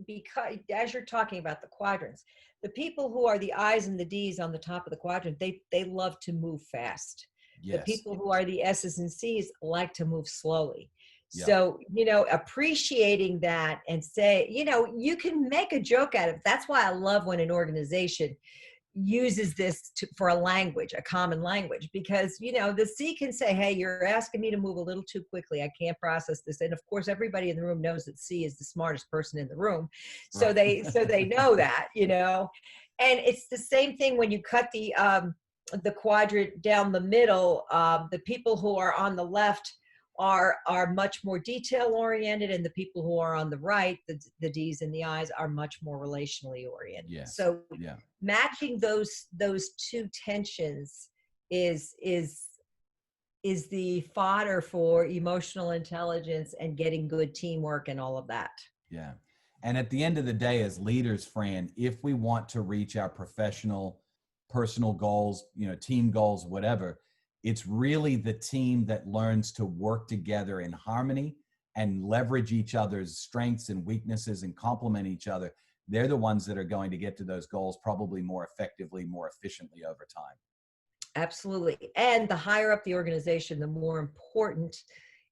because as you're talking about the quadrants, the people who are the I's and the D's on the top of the quadrant, they love to move fast. Yes. The people who are the S's and C's like to move slowly. Yeah. So, appreciating that and say, you can make a joke out of it. That's why I love when an organization uses this for a language, a common language, because, the C can say, hey, you're asking me to move a little too quickly. I can't process this. And of course, everybody in the room knows that C is the smartest person in the room. So right. they know that, and it's the same thing when you cut the quadrant down the middle. The people who are on the left are much more detail oriented, and the people who are on the right, the D's and the I's, are much more relationally oriented. Yes. So matching those two tensions is the fodder for emotional intelligence and getting good teamwork and all of that. Yeah. And at the end of the day, as leaders, Fran, if we want to reach our professional, personal goals, team goals, whatever, it's really the team that learns to work together in harmony and leverage each other's strengths and weaknesses and complement each other. They're the ones that are going to get to those goals probably more effectively, more efficiently over time. Absolutely. And the higher up the organization, the more important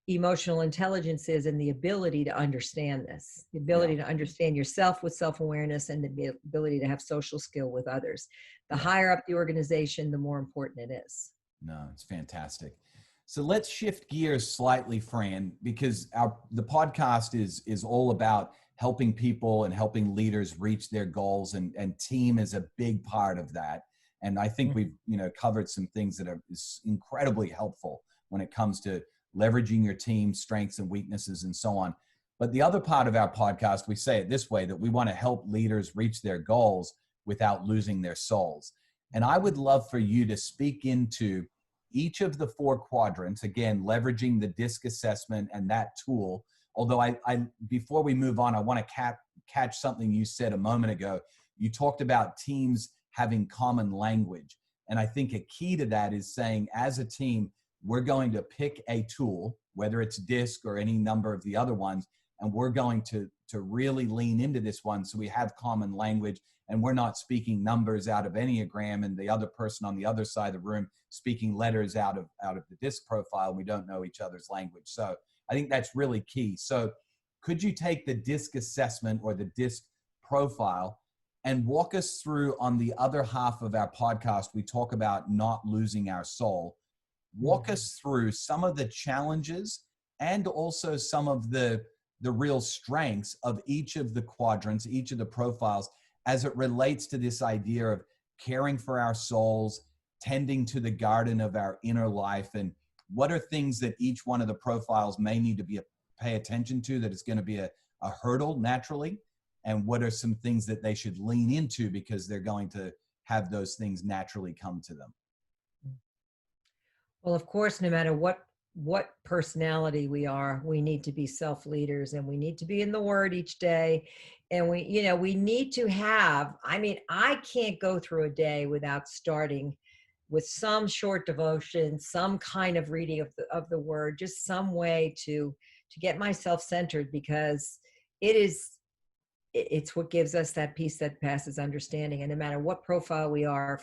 emotional intelligence is, and the ability to understand this, the ability to understand yourself with self-awareness, and the ability to have social skill with others. The higher up the organization, the more important it is. No, it's fantastic. So let's shift gears slightly, Fran, because the podcast is all about helping people and helping leaders reach their goals, and team is a big part of that. And I think we've covered some things that are incredibly helpful when it comes to leveraging your team's strengths and weaknesses and so on. But the other part of our podcast, we say it this way, that we want to help leaders reach their goals without losing their souls. And I would love for you to speak into each of the 4 quadrants, again, leveraging the DISC assessment and that tool. Although I before we move on, I want to catch something you said a moment ago. You talked about teams having common language. And I think a key to that is saying, as a team, we're going to pick a tool, whether it's DISC or any number of the other ones, and we're going to really lean into this one so we have common language, and we're not speaking numbers out of Enneagram and the other person on the other side of the room speaking letters out of the DISC profile, and we don't know each other's language. So I think that's really key. So could you take the DISC assessment or the DISC profile and walk us through, on the other half of our podcast, we talk about not losing our soul. Walk us through some of the challenges and also some of the real strengths of each of the quadrants, each of the profiles, as it relates to this idea of caring for our souls, tending to the garden of our inner life, and what are things that each one of the profiles may need to pay attention to that is going to be a hurdle naturally, and what are some things that they should lean into because they're going to have those things naturally come to them. Well, of course, no matter what personality we are, we need to be self-leaders, and we need to be in the Word each day. And we need to have, I can't go through a day without starting with some short devotion, some kind of reading of the Word, just some way to get myself centered, because it it's what gives us that peace that passes understanding. And no matter what profile we are,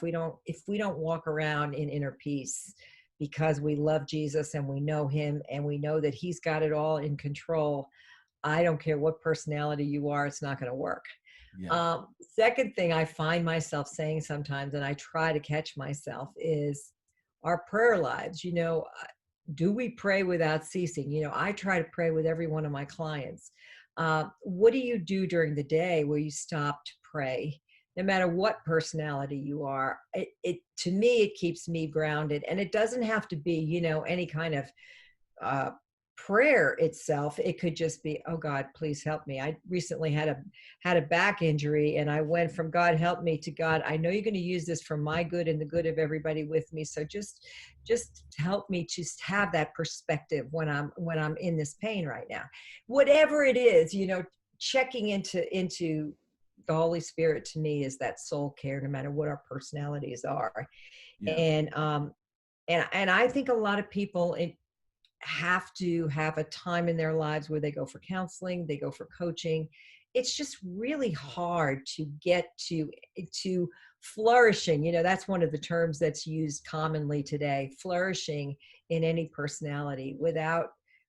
if we don't walk around in inner peace because we love Jesus and we know him and we know that he's got it all in control, I don't care what personality you are, it's not going to work. Yeah. Second thing I find myself saying sometimes, and I try to catch myself, is our prayer lives. Do we pray without ceasing? I try to pray with every one of my clients. What do you do during the day where you stop to pray? No matter what personality you are, to me, it keeps me grounded. And it doesn't have to be, any kind of prayer itself. It could just be, oh God, please help me. I recently had a back injury, and I went from God help me to God, I know you're going to use this for my good and the good of everybody with me. So just help me to have that perspective when I'm in this pain right now. Whatever it is, checking into the Holy Spirit, to me, is that soul care, no matter what our personalities are. Yeah. And I think a lot of people have to have a time in their lives where they go for counseling, they go for coaching. It's just really hard to get to flourishing. That's one of the terms that's used commonly today, flourishing in any personality, without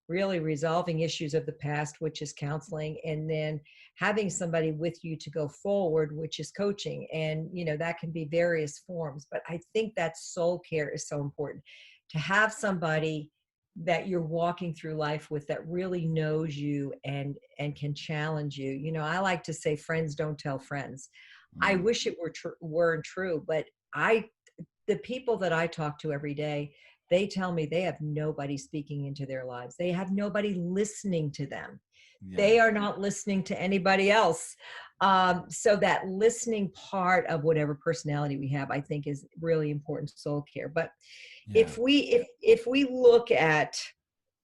really resolving issues of the past, which is counseling, and then having somebody with you to go forward, which is coaching. And, that can be various forms, but I think that soul care is so important, to have somebody that you're walking through life with that really knows you and can challenge you. I like to say friends don't tell friends. I wish it weren't true, but the people that I talk to every day, they tell me they have nobody speaking into their lives. They have nobody listening to them. Yeah. They are not listening to anybody else. So that listening part of whatever personality we have, I think, is really important soul care. But yeah. If we look at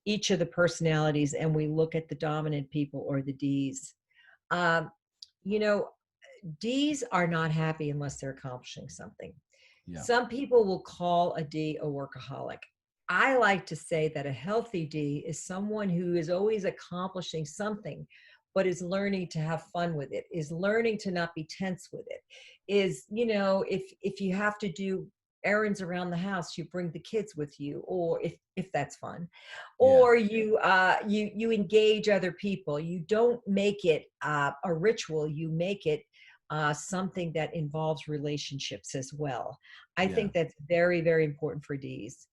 each of the personalities and we look at the dominant people, or the Ds, Ds are not happy unless they're accomplishing something. Yeah. Some people will call a D a workaholic. I like to say that a healthy D is someone who is always accomplishing something, but is learning to have fun with it, is learning to not be tense with it, is, if you have to do errands around the house, you bring the kids with you, or if that's fun, or yeah. you engage other people. You don't make it a ritual, you make it something that involves relationships as well. I think that's very, very important for Ds.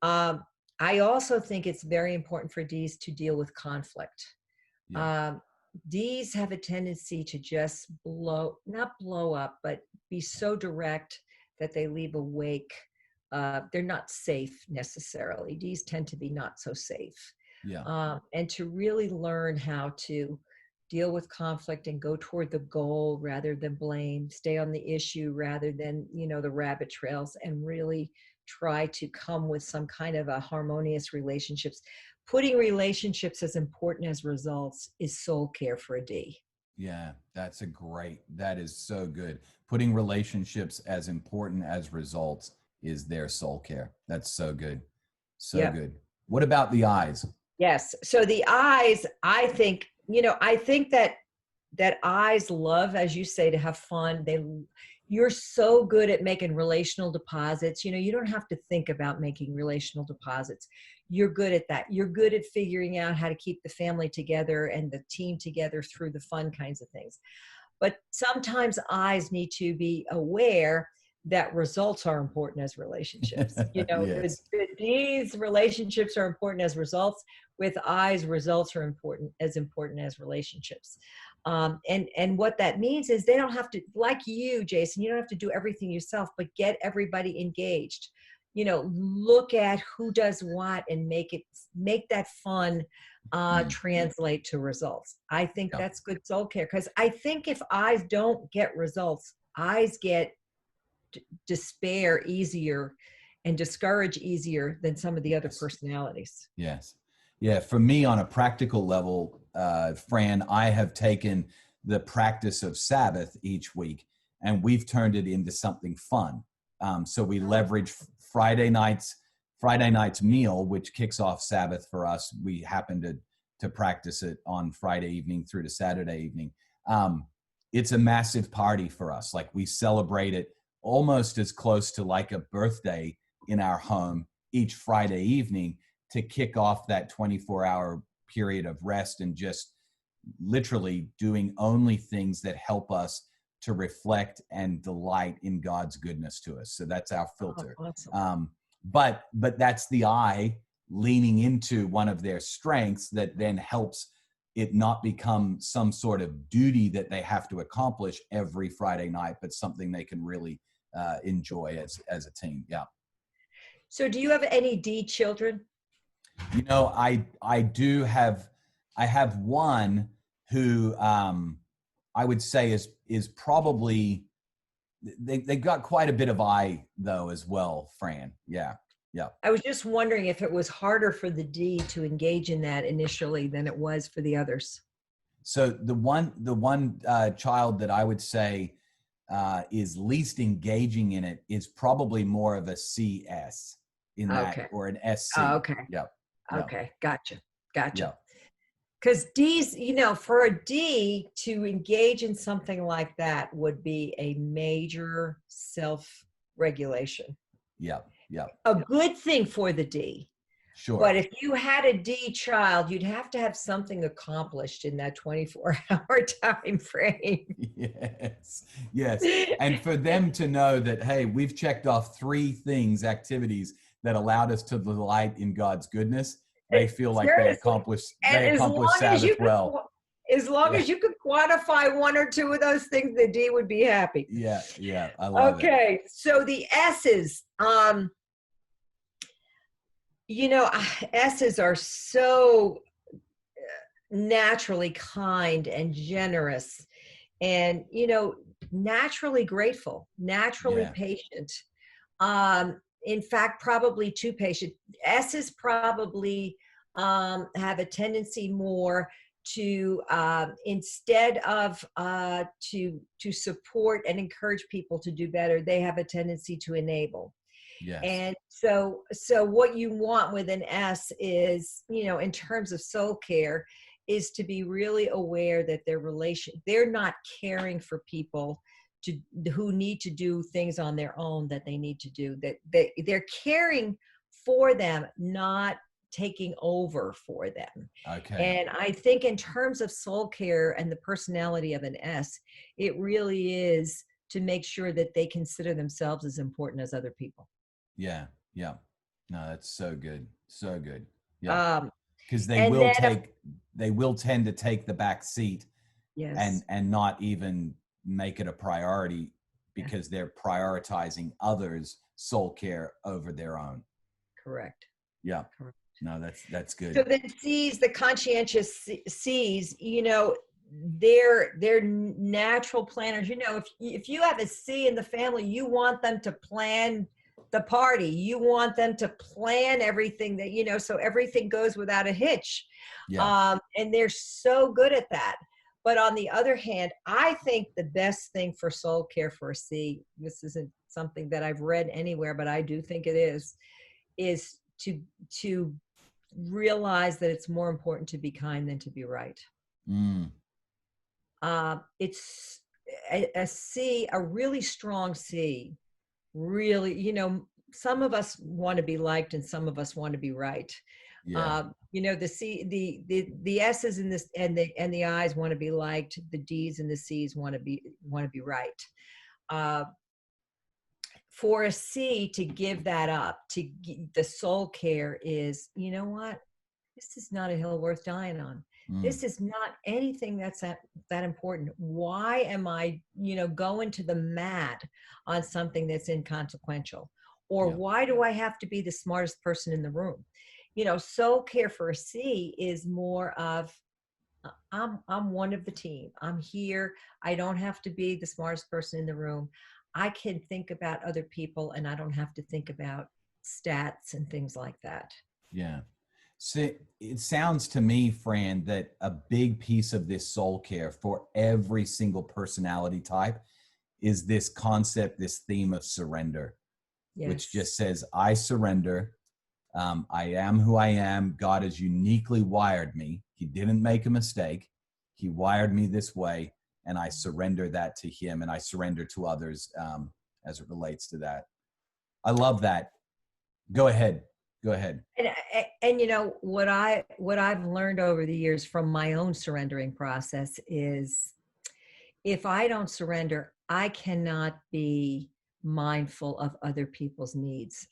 I also think it's very important for Ds to deal with conflict. Yeah. Ds have a tendency to just not blow up, but be so direct that they leave a wake. They're not safe necessarily. Ds tend to be not so safe. Yeah. And to really learn how to deal with conflict and go toward the goal rather than blame, stay on the issue rather than, the rabbit trails, and really try to come with some kind of a harmonious relationships. Putting relationships as important as results is soul care for a D. Yeah, that is so good. Putting relationships as important as results is their soul care. That's so good. So good. What about the I's? Yes. So the I's, I think that I's love, as you say, to have fun. You're so good at making relational deposits. You don't have to think about making relational deposits. You're good at that. You're good at figuring out how to keep the family together and the team together through the fun kinds of things. But sometimes I's need to be aware that results are important as relationships. Yes. With D's, relationships are important as results. With I's, results are important as relationships. And what that means is they don't have to, like you, Jason, you don't have to do everything yourself, but get everybody engaged. Look at who does what and make that fun translate to results. I think that's good soul care, because I think if I's don't get results, I's get despair easier and discourage easier than some of the other personalities. Yes. Yeah. For me, on a practical level, Fran, I have taken the practice of Sabbath each week, and we've turned it into something fun. So we leverage Friday night's meal, which kicks off Sabbath for us. We happen to practice it on Friday evening through to Saturday evening. It's a massive party for us. Like, we celebrate it almost as close to like a birthday in our home each Friday evening to kick off that 24-hour period of rest and just literally doing only things that help us to reflect and delight in God's goodness to us. So that's our filter. Oh, awesome. But that's the I leaning into one of their strengths that then helps it not become some sort of duty that they have to accomplish every Friday night, but something they can really enjoy as a team. Yeah. So do you have any D children? You know, I do have, I have one who I would say is probably, they got quite a bit of I though as well, Fran. Yeah. Yeah. I was just wondering if it was harder for the D to engage in that initially than it was for the others. So the one child that I would say is least engaging in it is probably more of a CS in that, Okay. or an SC. Oh, okay. Yep. Okay. Gotcha. Gotcha. Yep. Because D's, you know, for a D to engage in something like that would be a major self-regulation. Yep. Yep. A good thing for the D. Sure. But if you had a D child, you'd have to have something accomplished in that 24-hour time frame. Yes. Yes. And for them to know that, hey, we've checked off 3 things, activities that allowed us to delight in God's goodness, they feel like they accomplished Sabbath well. As long as you could quantify 1 or 2 of those things, the D would be happy. Yeah. Yeah. I love it. Okay. So the S's, you know, S's are so naturally kind and generous and, you know, naturally grateful, naturally patient. In fact, probably too patient. S's probably have a tendency more to instead of to support and encourage people to do better, they have a tendency to enable. Yes. And so what you want with an S is, you know, in terms of soul care, is to be really aware that they're not caring for people who need to do things on their own that they need to do, that they're caring for them, not taking over for them. Okay. And I think in terms of soul care and the personality of an S, it really is to make sure that they consider themselves as important as other people. Yeah. Yeah. No, that's so good. So good. Yeah. Because they will tend to take the back seat. Yes. And not even make it a priority because they're prioritizing others' soul care over their own. Correct. Yeah. Correct. No, that's good. So then C's, the conscientious C's, you know, they're natural planners. You know, if you have a C in the family, you want them to plan the party. You want them to plan everything that, you know, so everything goes without a hitch. Yeah. And they're so good at that. But on the other hand, I think the best thing for soul care for a C, this isn't something that I've read anywhere, but I do think it is to realize that it's more important to be kind than to be right. It's a C, a really strong C, really, you know, some of us want to be liked and some of us want to be right. Yeah. You know, the C, the S's in this and the I's want to be liked. The D's and the C's want to be right. For a C to give that up, the soul care is, you know what? This is not a hill worth dying on. This is not anything that's that important. Why am I, you know, going to the mat on something that's inconsequential? Or why do I have to be the smartest person in the room? You know, soul care for a C is more of, I'm one of the team. I'm here. I don't have to be the smartest person in the room. I can think about other people and I don't have to think about stats and things like that. Yeah. So it sounds to me, Fran, that a big piece of this soul care for every single personality type is this concept, this theme of surrender, which just says, I surrender. I am who I am. God has uniquely wired me. He didn't make a mistake. He wired me this way. and I surrender that to him, and I surrender to others as it relates to that. I love that. Go ahead. Go ahead. And you know what I've learned over the years from my own surrendering process is, if I don't surrender, I cannot be mindful of other people's needs.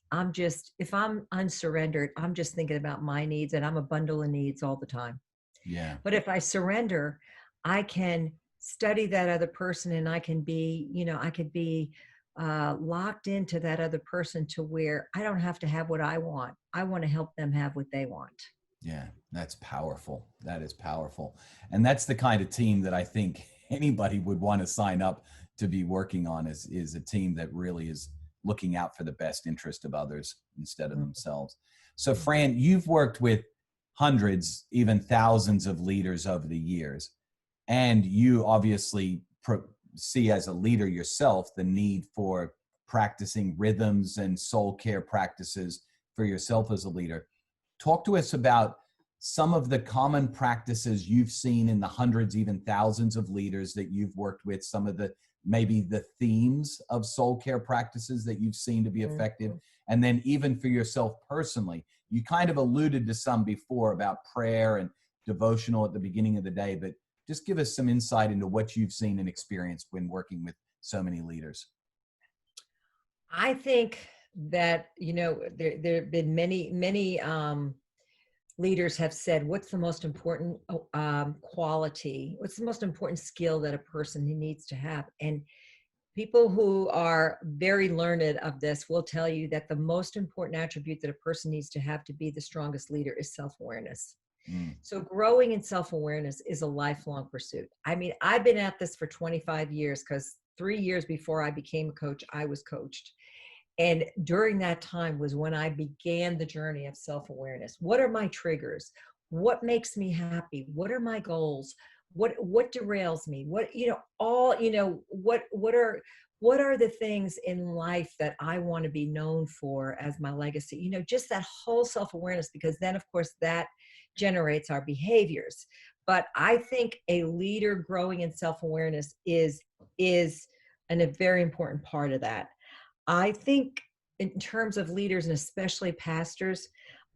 If I'm unsurrendered, I'm just thinking about my needs, and I'm a bundle of needs all the time. Yeah. But if I surrender, I can study that other person, and I can be, I could be locked into that other person to where I don't have to have what I want. I want to help them have what they want. Yeah, that's powerful. That is powerful. And that's the kind of team that I think anybody would want to sign up to be working on, is a team that really is looking out for the best interest of others instead of themselves. So Fran, you've worked with hundreds, even thousands of leaders over the years, and you obviously see as a leader yourself the need for practicing rhythms and soul care practices for yourself as a leader. Talk to us about some of the common practices you've seen in the hundreds, even thousands of leaders that you've worked with, some of the, maybe the themes of soul care practices that you've seen to be effective. And then even for yourself personally, you kind of alluded to some before about prayer and devotional at the beginning of the day, but just give us some insight into what you've seen and experienced when working with so many leaders. I think that, there have been many leaders have said, what's the most important quality? What's the most important skill that a person needs to have? And people who are very learned of this will tell you that the most important attribute that a person needs to have to be the strongest leader is self-awareness. So growing in self-awareness is a lifelong pursuit. I mean, I've been at this for 25 years, because 3 years before I became a coach, I was coached. And during that time was when I began the journey of self-awareness. What are my triggers? What makes me happy? What are my goals? What derails me? What are the things in life that I want to be known for as my legacy? Just that whole self-awareness, because then of course that generates our behaviors. But I think a leader growing in self-awareness is a very important part of that. I think in terms of leaders, and especially pastors,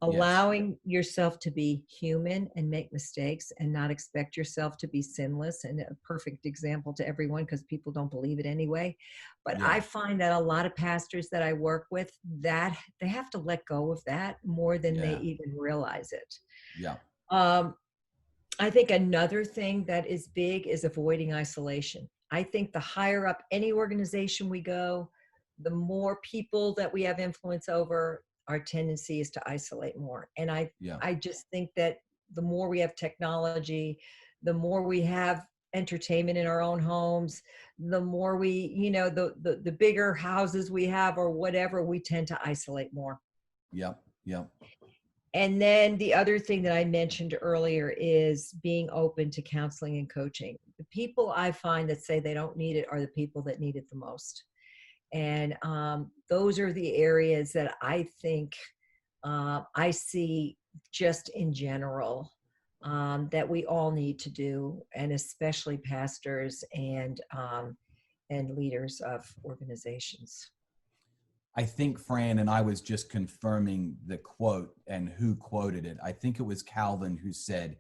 allowing yourself to be human and make mistakes and not expect yourself to be sinless, and a perfect example to everyone, because people don't believe it anyway. But I find that a lot of pastors that I work with, that they have to let go of that more than they even realize it. I think another thing that is big is avoiding isolation. I think the higher up any organization we go, the more people that we have influence over, our tendency is to isolate more. And I just think that the more we have technology, the more we have entertainment in our own homes, the more we, the bigger houses we have or whatever, we tend to isolate more. And then the other thing that I mentioned earlier is being open to counseling and coaching. The people I find that say they don't need it are the people that need it the most. And those are the areas that I think I see just in general that we all need to do, and especially pastors and leaders of organizations. I think, Fran, and I was just confirming the quote and who quoted it. I think it was Calvin who said,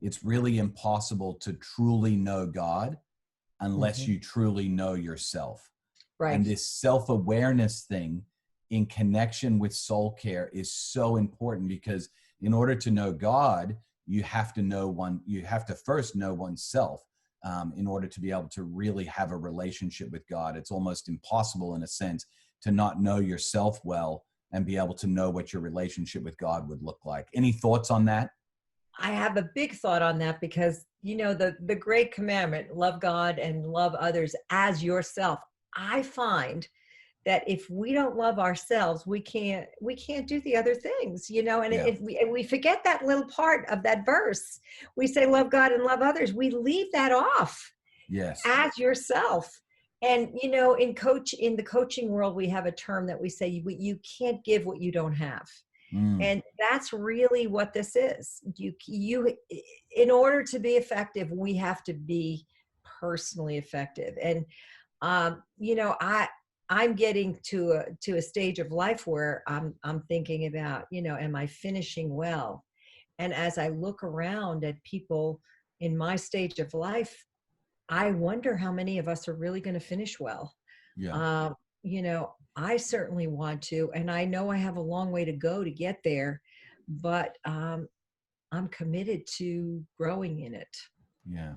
it's really impossible to truly know God unless you truly know yourself. Right. And this self-awareness thing in connection with soul care is so important, because in order to know God, you have to first know oneself in order to be able to really have a relationship with God. It's almost impossible in a sense to not know yourself well and be able to know what your relationship with God would look like. Any thoughts on that? I have a big thought on that, because, the great commandment, love God and love others as yourself. I find that if we don't love ourselves, we can't do the other things, and if we forget that little part of that verse, we say, love God and love others. We leave that off. Yes. As yourself. And, in the coaching world, we have a term that we say, you can't give what you don't have. And that's really what this is. You, in order to be effective, we have to be personally effective. And, you know, I'm getting to a stage of life where I'm thinking about, you know, am I finishing well? And as I look around at people in my stage of life, I wonder how many of us are really going to finish well. Yeah. Um, you know, I certainly want to, and I know I have a long way to go to get there, but I'm committed to growing in it. Yeah.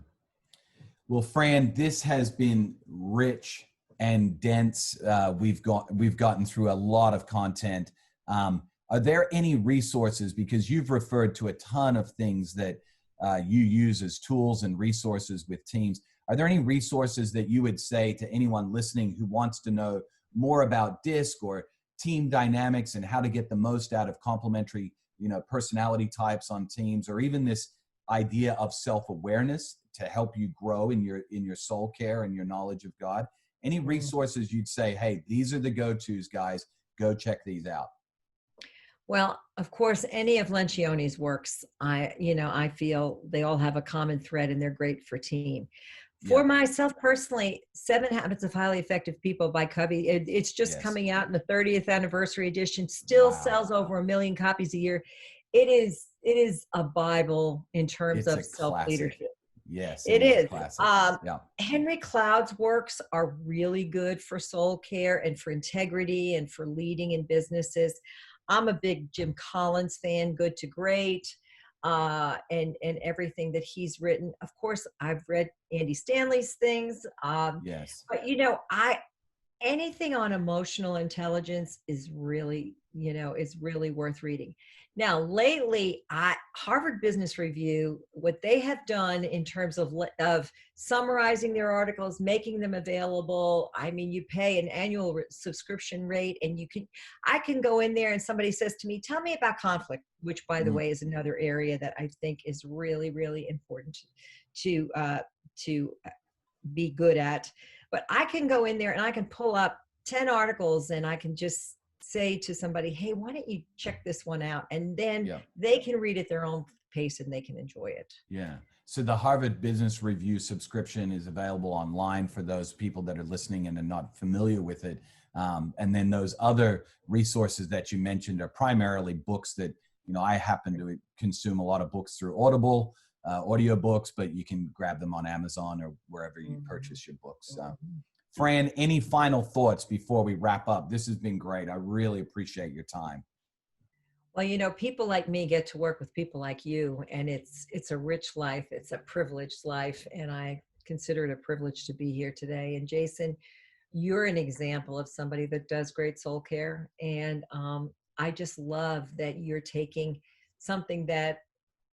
Well, Fran, this has been rich and dense. We've gotten through a lot of content. Are there any resources, because you've referred to a ton of things that you use as tools and resources with teams? Are there any resources that you would say to anyone listening who wants to know more about DISC or team dynamics and how to get the most out of complementary, you know, personality types on teams, or even this idea of self-awareness to help you grow in your soul care and your knowledge of God? Any resources you'd say, hey, these are the go-tos, guys, go check these out? Well, of course, any of Lencioni's works, I feel they all have a common thread and they're great for team. For Yeah. myself personally, 7 Habits of Highly Effective People by Covey, it's just Yes. coming out in the 30th anniversary edition, still sells over 1 million copies a year. It is a Bible in terms It's of a classic. self-leadership. Yes, It is. a classic. Yeah. Henry Cloud's works are really good for soul care and for integrity and for leading in businesses. I'm a big Jim Collins fan, Good to Great, and everything that he's written. Of course, I've read Andy Stanley's things. Yes. But you know, anything on emotional intelligence is really, you know, is really worth reading. Now, lately, Harvard Business Review, what they have done in terms of summarizing their articles, making them available. I mean, you pay an annual subscription rate, and I can go in there, and somebody says to me, "Tell me about conflict," which, by the way, is another area that I think is really, really important to be good at. But I can go in there and I can pull up 10 articles and I can just say to somebody, hey, why don't you check this one out? And then they can read at their own pace and they can enjoy it. Yeah. So the Harvard Business Review subscription is available online for those people that are listening and are not familiar with it. And then those other resources that you mentioned are primarily books that, you know, I happen to consume a lot of books through Audible, audiobooks, but you can grab them on Amazon or wherever you purchase your books. Fran, any final thoughts before we wrap up? This has been great. I really appreciate your time. Well, you know, people like me get to work with people like you, and it's a rich life. It's a privileged life, and I consider it a privilege to be here today. And Jason, you're an example of somebody that does great soul care. And I just love that you're taking something that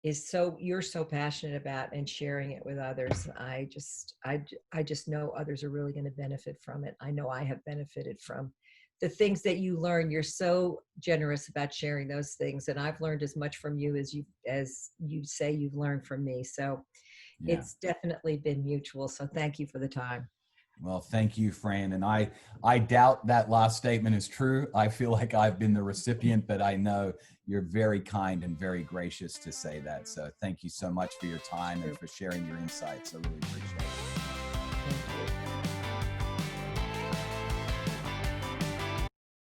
you're so passionate about and sharing it with others. I just know others are really going to benefit from it. I know I have benefited from the things that you learn. You're so generous about sharing those things, and I've learned as much from you as you say you've learned from me. So it's definitely been mutual. So thank you for the time. Well, thank you, Fran. And I doubt that last statement is true. I feel like I've been the recipient, but I know you're very kind and very gracious to say that. So thank you so much for your time and for sharing your insights. I really appreciate it.